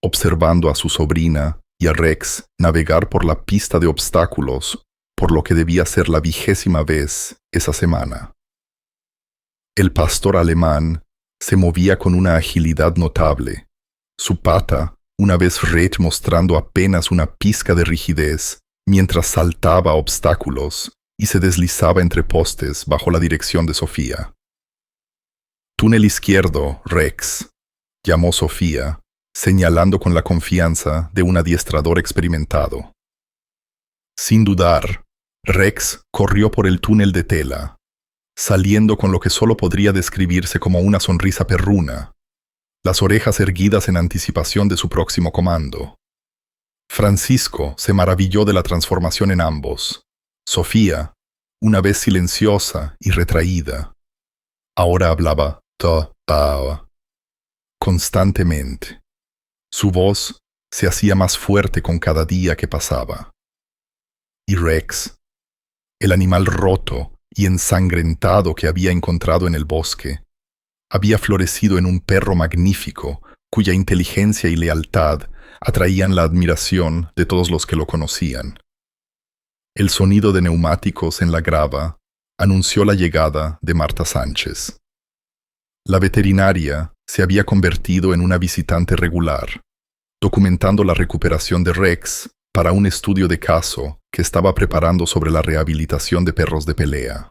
observando a su sobrina y a Rex navegar por la pista de obstáculos, por lo que debía ser la 20ª vez esa semana. El pastor alemán se movía con una agilidad notable. Su pata, una vez red mostrando apenas una pizca de rigidez, mientras saltaba obstáculos y se deslizaba entre postes bajo la dirección de Sofía. Túnel izquierdo, Rex, llamó Sofía, señalando con la confianza de un adiestrador experimentado. Sin dudar, Rex corrió por el túnel de tela, saliendo con lo que solo podría describirse como una sonrisa perruna, las orejas erguidas en anticipación de su próximo comando. Francisco se maravilló de la transformación en ambos. Sofía, una vez silenciosa y retraída, ahora hablaba constantemente. Su voz se hacía más fuerte con cada día que pasaba. Y Rex, el animal roto y ensangrentado que había encontrado en el bosque, había florecido en un perro magnífico cuya inteligencia y lealtad atraían la admiración de todos los que lo conocían. El sonido de neumáticos en la grava anunció la llegada de Marta Sánchez. La veterinaria se había convertido en una visitante regular, documentando la recuperación de Rex para un estudio de caso que estaba preparando sobre la rehabilitación de perros de pelea.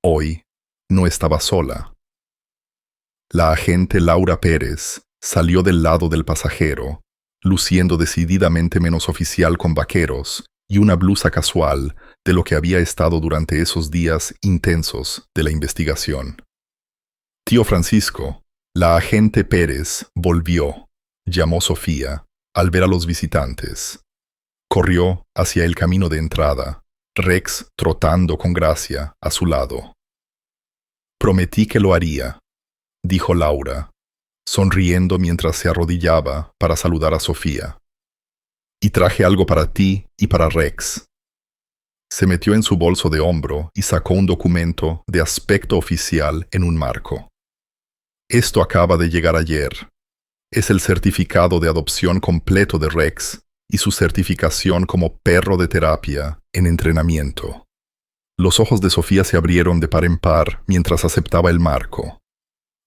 Hoy no estaba sola. La agente Laura Pérez salió del lado del pasajero, luciendo decididamente menos oficial con vaqueros y una blusa casual de lo que había estado durante esos días intensos de la investigación. Tío Francisco, la agente Pérez, volvió, llamó Sofía, al ver a los visitantes. Corrió hacia el camino de entrada, Rex trotando con gracia a su lado. Prometí que lo haría, dijo Laura, sonriendo mientras se arrodillaba para saludar a Sofía. Y traje algo para ti y para Rex. Se metió en su bolso de hombro y sacó un documento de aspecto oficial en un marco. Esto acaba de llegar ayer. Es el certificado de adopción completo de Rex y su certificación como perro de terapia en entrenamiento. Los ojos de Sofía se abrieron de par en par mientras aceptaba el marco.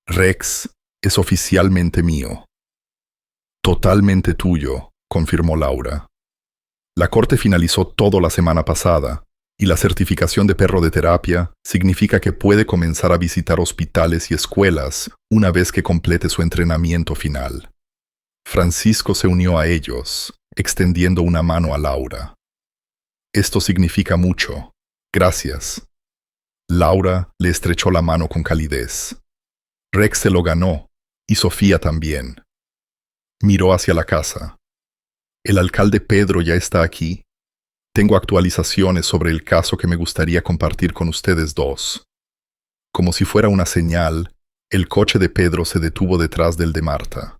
Rex es oficialmente mío. Totalmente tuyo, confirmó Laura. La corte finalizó todo la semana pasada, y la certificación de perro de terapia significa que puede comenzar a visitar hospitales y escuelas una vez que complete su entrenamiento final. Francisco se unió a ellos, extendiendo una mano a Laura. Esto significa mucho. Gracias. Laura le estrechó la mano con calidez. Rex se lo ganó, y Sofía también. Miró hacia la casa. ¿El alcalde Pedro ya está aquí? Tengo actualizaciones sobre el caso que me gustaría compartir con ustedes dos. Como si fuera una señal, el coche de Pedro se detuvo detrás del de Marta.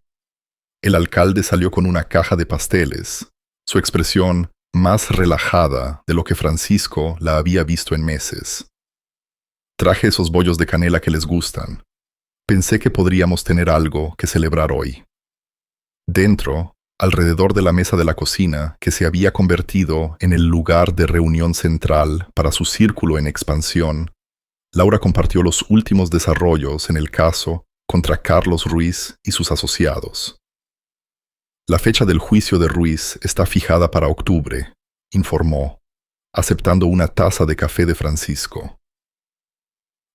El alcalde salió con una caja de pasteles, su expresión más relajada de lo que Francisco la había visto en meses. Traje esos bollos de canela que les gustan. Pensé que podríamos tener algo que celebrar hoy. Dentro, alrededor de la mesa de la cocina, que se había convertido en el lugar de reunión central para su círculo en expansión, Laura compartió los últimos desarrollos en el caso contra Carlos Ruiz y sus asociados. La fecha del juicio de Ruiz está fijada para octubre, informó, aceptando una taza de café de Francisco.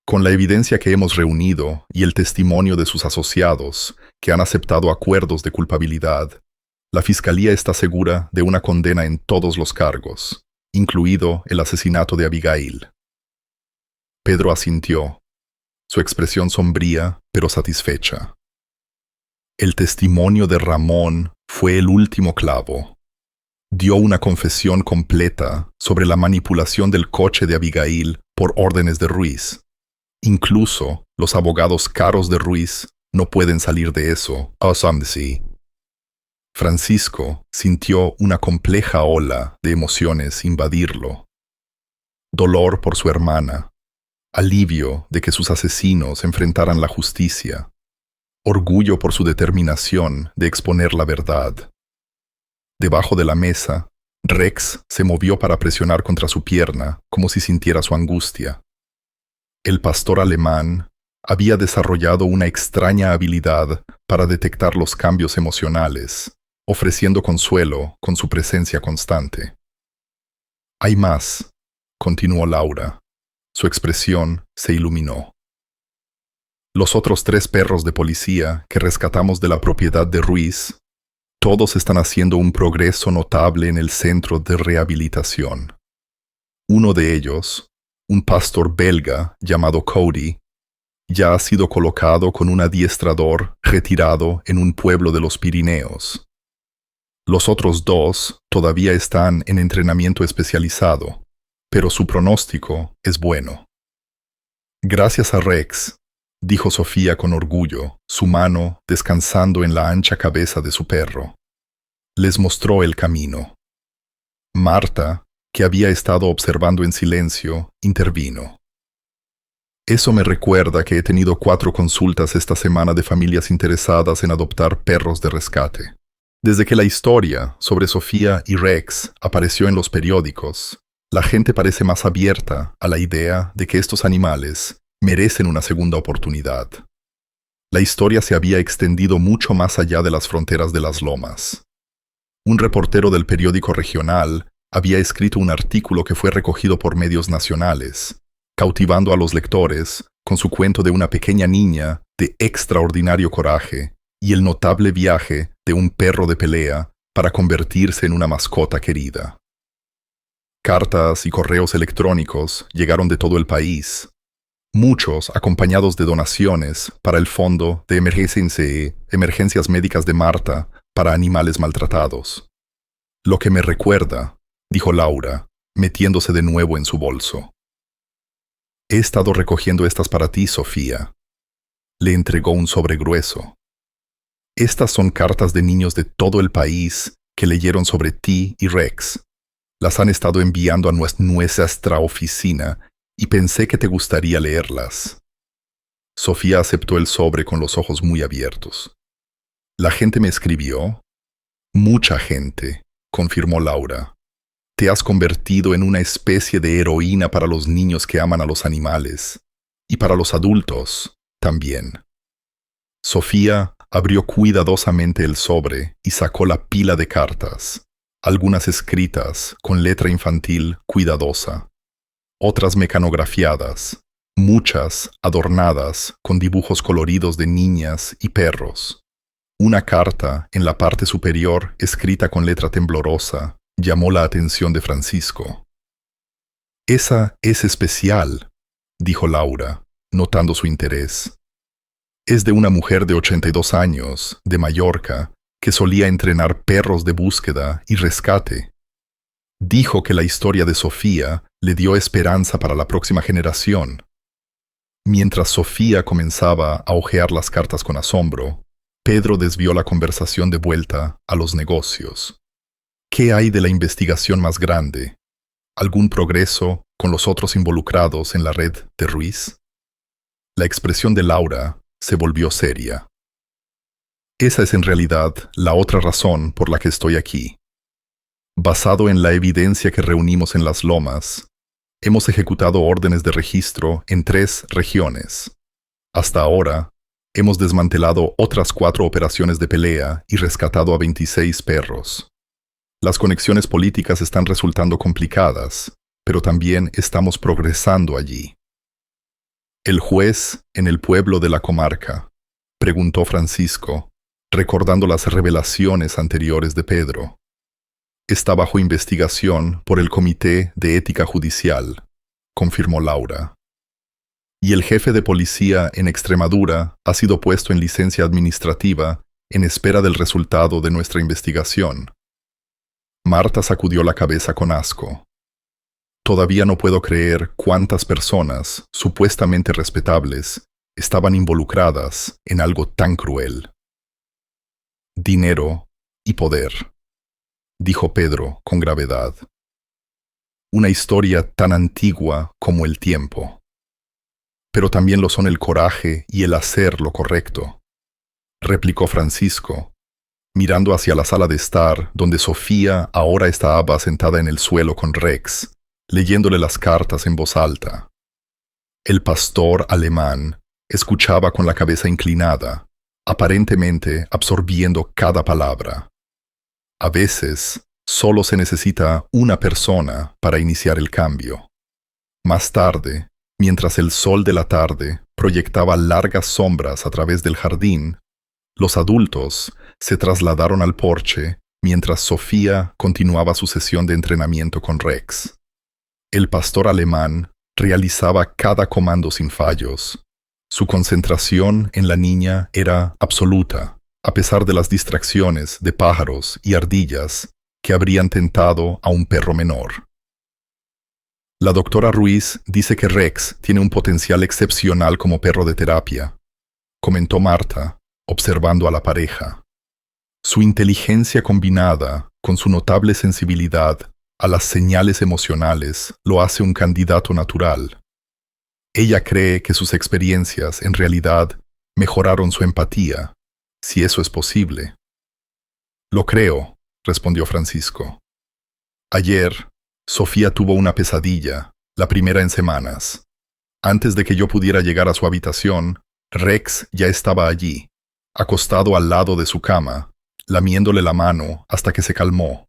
Con la evidencia que hemos reunido y el testimonio de sus asociados, que han aceptado acuerdos de culpabilidad, la Fiscalía está segura de una condena en todos los cargos, incluido el asesinato de Abigail. Pedro asintió, su expresión sombría pero satisfecha. El testimonio de Ramón fue el último clavo. Dio una confesión completa sobre la manipulación del coche de Abigail por órdenes de Ruiz. Incluso los abogados caros de Ruiz no pueden salir de eso. Francisco sintió una compleja ola de emociones invadirlo. Dolor por su hermana, alivio de que sus asesinos enfrentaran la justicia, orgullo por su determinación de exponer la verdad. Debajo de la mesa, Rex se movió para presionar contra su pierna como si sintiera su angustia. El pastor alemán había desarrollado una extraña habilidad para detectar los cambios emocionales, ofreciendo consuelo con su presencia constante. Hay más, continuó Laura. Su expresión se iluminó. Los otros 3 perros de policía que rescatamos de la propiedad de Ruiz, todos están haciendo un progreso notable en el centro de rehabilitación. Uno de ellos, un pastor belga llamado Cody, ya ha sido colocado con un adiestrador retirado en un pueblo de los Pirineos. Los otros 2 todavía están en entrenamiento especializado, pero su pronóstico es bueno. Gracias a Rex, dijo Sofía con orgullo, su mano descansando en la ancha cabeza de su perro. Les mostró el camino. Marta, que había estado observando en silencio, intervino. Eso me recuerda que he tenido 4 consultas esta semana de familias interesadas en adoptar perros de rescate. Desde que la historia sobre Sofía y Rex apareció en los periódicos, la gente parece más abierta a la idea de que estos animales merecen una segunda oportunidad. La historia se había extendido mucho más allá de las fronteras de las lomas. Un reportero del periódico regional había escrito un artículo que fue recogido por medios nacionales, cautivando a los lectores con su cuento de una pequeña niña de extraordinario coraje y el notable viaje de un perro de pelea para convertirse en una mascota querida. Cartas y correos electrónicos llegaron de todo el país, muchos acompañados de donaciones para el Fondo de Emergencias Médicas de Marta para animales maltratados. Lo que me recuerda, dijo Laura, metiéndose de nuevo en su bolso. He estado recogiendo estas para ti, Sofía. Le entregó un sobre grueso. Estas son cartas de niños de todo el país que leyeron sobre ti y Rex. Las han estado enviando a nuestra oficina y pensé que te gustaría leerlas. Sofía aceptó el sobre con los ojos muy abiertos. ¿La gente me escribió? Mucha gente, confirmó Laura. Te has convertido en una especie de heroína para los niños que aman a los animales. Y para los adultos, también. Sofía abrió cuidadosamente el sobre y sacó la pila de cartas, algunas escritas con letra infantil cuidadosa, otras mecanografiadas, muchas adornadas con dibujos coloridos de niñas y perros. Una carta en la parte superior, escrita con letra temblorosa, llamó la atención de Francisco. «Esa es especial», dijo Laura, notando su interés. «Es de una mujer de 82 años, de Mallorca, que solía entrenar perros de búsqueda y rescate. Dijo que la historia de Sofía le dio esperanza para la próxima generación». Mientras Sofía comenzaba a hojear las cartas con asombro, Pedro desvió la conversación de vuelta a los negocios. ¿Qué hay de la investigación más grande? ¿Algún progreso con los otros involucrados en la red de Ruiz? La expresión de Laura se volvió seria. Esa es en realidad la otra razón por la que estoy aquí. Basado en la evidencia que reunimos en las lomas, hemos ejecutado órdenes de registro en 3 regiones. Hasta ahora, hemos desmantelado otras 4 operaciones de pelea y rescatado a 26 perros. Las conexiones políticas están resultando complicadas, pero también estamos progresando allí. ¿El juez en el pueblo de la comarca?, preguntó Francisco, recordando las revelaciones anteriores de Pedro. Está bajo investigación por el Comité de Ética Judicial, confirmó Laura. Y el jefe de policía en Extremadura ha sido puesto en licencia administrativa en espera del resultado de nuestra investigación. Marta sacudió la cabeza con asco. Todavía no puedo creer cuántas personas, supuestamente respetables, estaban involucradas en algo tan cruel. Dinero y poder, dijo Pedro con gravedad. Una historia tan antigua como el tiempo. Pero también lo son el coraje y el hacer lo correcto, replicó Francisco, mirando hacia la sala de estar donde Sofía ahora estaba sentada en el suelo con Rex, leyéndole las cartas en voz alta. El pastor alemán escuchaba con la cabeza inclinada, aparentemente absorbiendo cada palabra. A veces, solo se necesita una persona para iniciar el cambio. Más tarde, mientras el sol de la tarde proyectaba largas sombras a través del jardín, los adultos se trasladaron al porche mientras Sofía continuaba su sesión de entrenamiento con Rex. El pastor alemán realizaba cada comando sin fallos. Su concentración en la niña era absoluta, a pesar de las distracciones de pájaros y ardillas que habrían tentado a un perro menor. La doctora Ruiz dice que Rex tiene un potencial excepcional como perro de terapia, comentó Marta, observando a la pareja. Su inteligencia combinada con su notable sensibilidad a las señales emocionales lo hace un candidato natural. Ella cree que sus experiencias en realidad mejoraron su empatía, si eso es posible. Lo creo, respondió Francisco. Ayer, Sofía tuvo una pesadilla, la primera en semanas. Antes de que yo pudiera llegar a su habitación, Rex ya estaba allí, acostado al lado de su cama, lamiéndole la mano hasta que se calmó.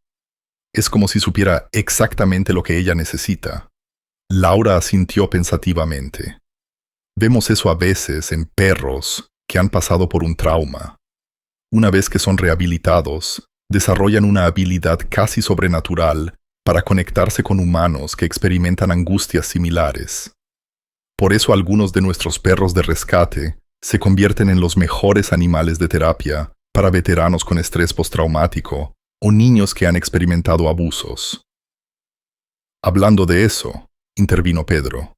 Es como si supiera exactamente lo que ella necesita. Laura asintió pensativamente. Vemos eso a veces en perros que han pasado por un trauma. Una vez que son rehabilitados, desarrollan una habilidad casi sobrenatural para conectarse con humanos que experimentan angustias similares. Por eso algunos de nuestros perros de rescate se convierten en los mejores animales de terapia para veteranos con estrés postraumático o niños que han experimentado abusos. Hablando de eso, intervino Pedro.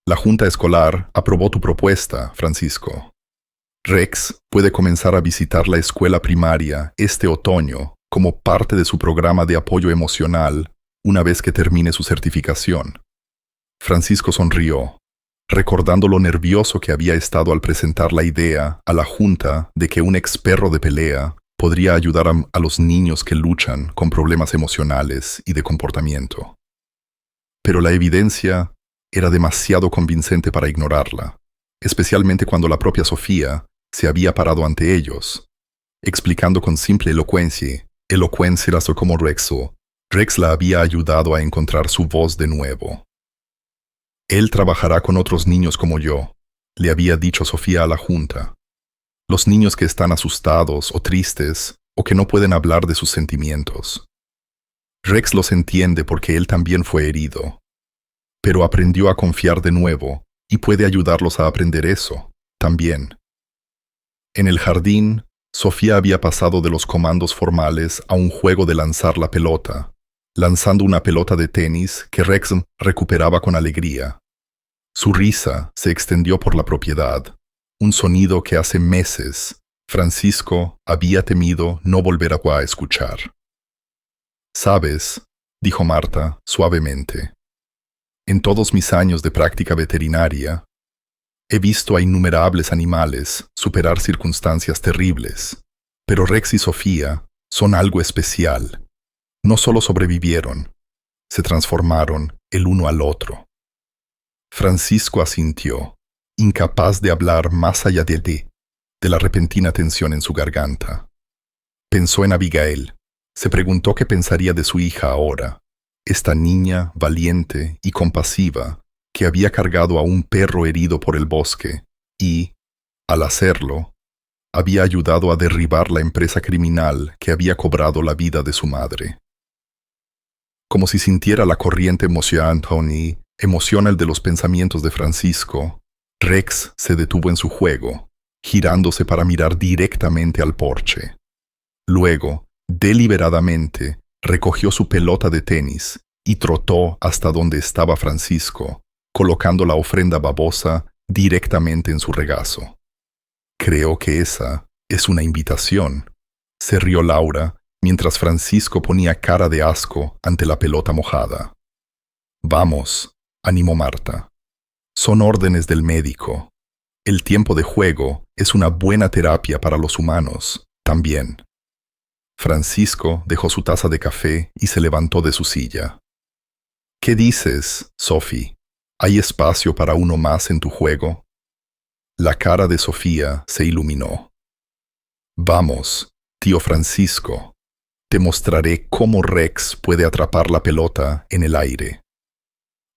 La Junta Escolar aprobó tu propuesta, Francisco. Rex puede comenzar a visitar la escuela primaria este otoño como parte de su programa de apoyo emocional una vez que termine su certificación. Francisco sonrió, recordando lo nervioso que había estado al presentar la idea a la Junta de que un experro de pelea podría ayudar a los niños que luchan con problemas emocionales y de comportamiento. Pero la evidencia era demasiado convincente para ignorarla, especialmente cuando la propia Sofía se había parado ante ellos, explicando con simple elocuencia como Rex la había ayudado a encontrar su voz de nuevo. Él trabajará con otros niños como yo, le había dicho Sofía a la Junta. Los niños que están asustados o tristes o que no pueden hablar de sus sentimientos. Rex los entiende porque él también fue herido, pero aprendió a confiar de nuevo y puede ayudarlos a aprender eso también. En el jardín, Sofía había pasado de los comandos formales a un juego de lanzar la pelota, lanzando una pelota de tenis que Rex recuperaba con alegría. Su risa se extendió por la propiedad, un sonido que hace meses Francisco había temido no volver a escuchar. «¿Sabes?», dijo Marta suavemente. «En todos mis años de práctica veterinaria, he visto a innumerables animales superar circunstancias terribles, pero Rex y Sofía son algo especial. No solo sobrevivieron, se transformaron el uno al otro». Francisco asintió, incapaz de hablar más allá de la repentina tensión en su garganta. Pensó en Abigail. Se preguntó qué pensaría de su hija ahora, esta niña valiente y compasiva que había cargado a un perro herido por el bosque y, al hacerlo, había ayudado a derribar la empresa criminal que había cobrado la vida de su madre. Como si sintiera la corriente emocional de los pensamientos de Francisco, Rex se detuvo en su juego, girándose para mirar directamente al porche. Luego, deliberadamente, recogió su pelota de tenis y trotó hasta donde estaba Francisco, colocando la ofrenda babosa directamente en su regazo. «Creo que esa es una invitación», se rió Laura, mientras Francisco ponía cara de asco ante la pelota mojada. «Vamos», animó Marta. «Son órdenes del médico. El tiempo de juego es una buena terapia para los humanos, también». Francisco dejó su taza de café y se levantó de su silla. «¿Qué dices, Sophie? ¿Hay espacio para uno más en tu juego?» La cara de Sofía se iluminó. «Vamos, tío Francisco. Te mostraré cómo Rex puede atrapar la pelota en el aire».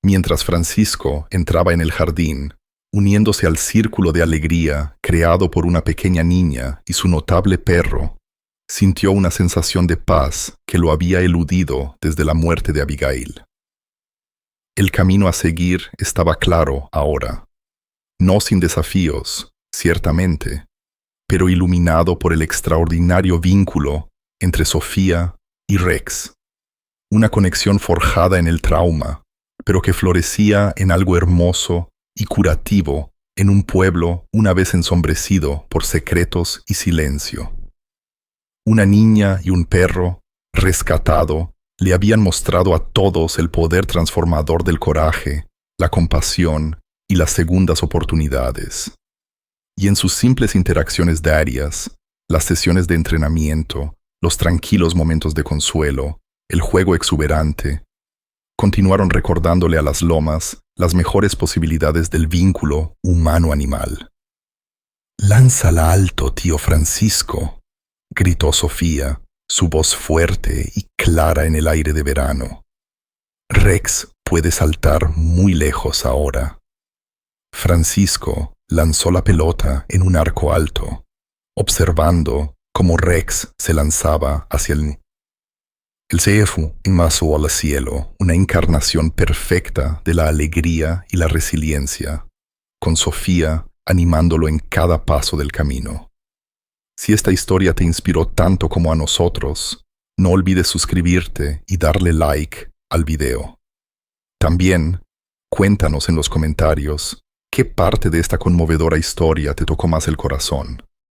Mientras Francisco entraba en el jardín, uniéndose al círculo de alegría creado por una pequeña niña y su notable perro, sintió una sensación de paz que lo había eludido desde la muerte de Abigail. El camino a seguir estaba claro ahora, no sin desafíos, ciertamente, pero iluminado por el extraordinario vínculo entre Sofía y Rex, una conexión forjada en el trauma, pero que florecía en algo hermoso y curativo en un pueblo una vez ensombrecido por secretos y silencio. Una niña y un perro, rescatado, le habían mostrado a todos el poder transformador del coraje, la compasión y las segundas oportunidades. Y en sus simples interacciones diarias, las sesiones de entrenamiento, los tranquilos momentos de consuelo, el juego exuberante, continuaron recordándole a las lomas las mejores posibilidades del vínculo humano-animal. «Lánzala alto, tío Francisco», gritó Sofía, su voz fuerte y clara en el aire de verano. «Rex puede saltar muy lejos ahora». Francisco lanzó la pelota en un arco alto, observando cómo Rex se lanzaba hacia él. El CEFU envasó al cielo una encarnación perfecta de la alegría y la resiliencia, con Sofía animándolo en cada paso del camino. Si esta historia te inspiró tanto como a nosotros, no olvides suscribirte y darle like al video. También, cuéntanos en los comentarios qué parte de esta conmovedora historia te tocó más el corazón.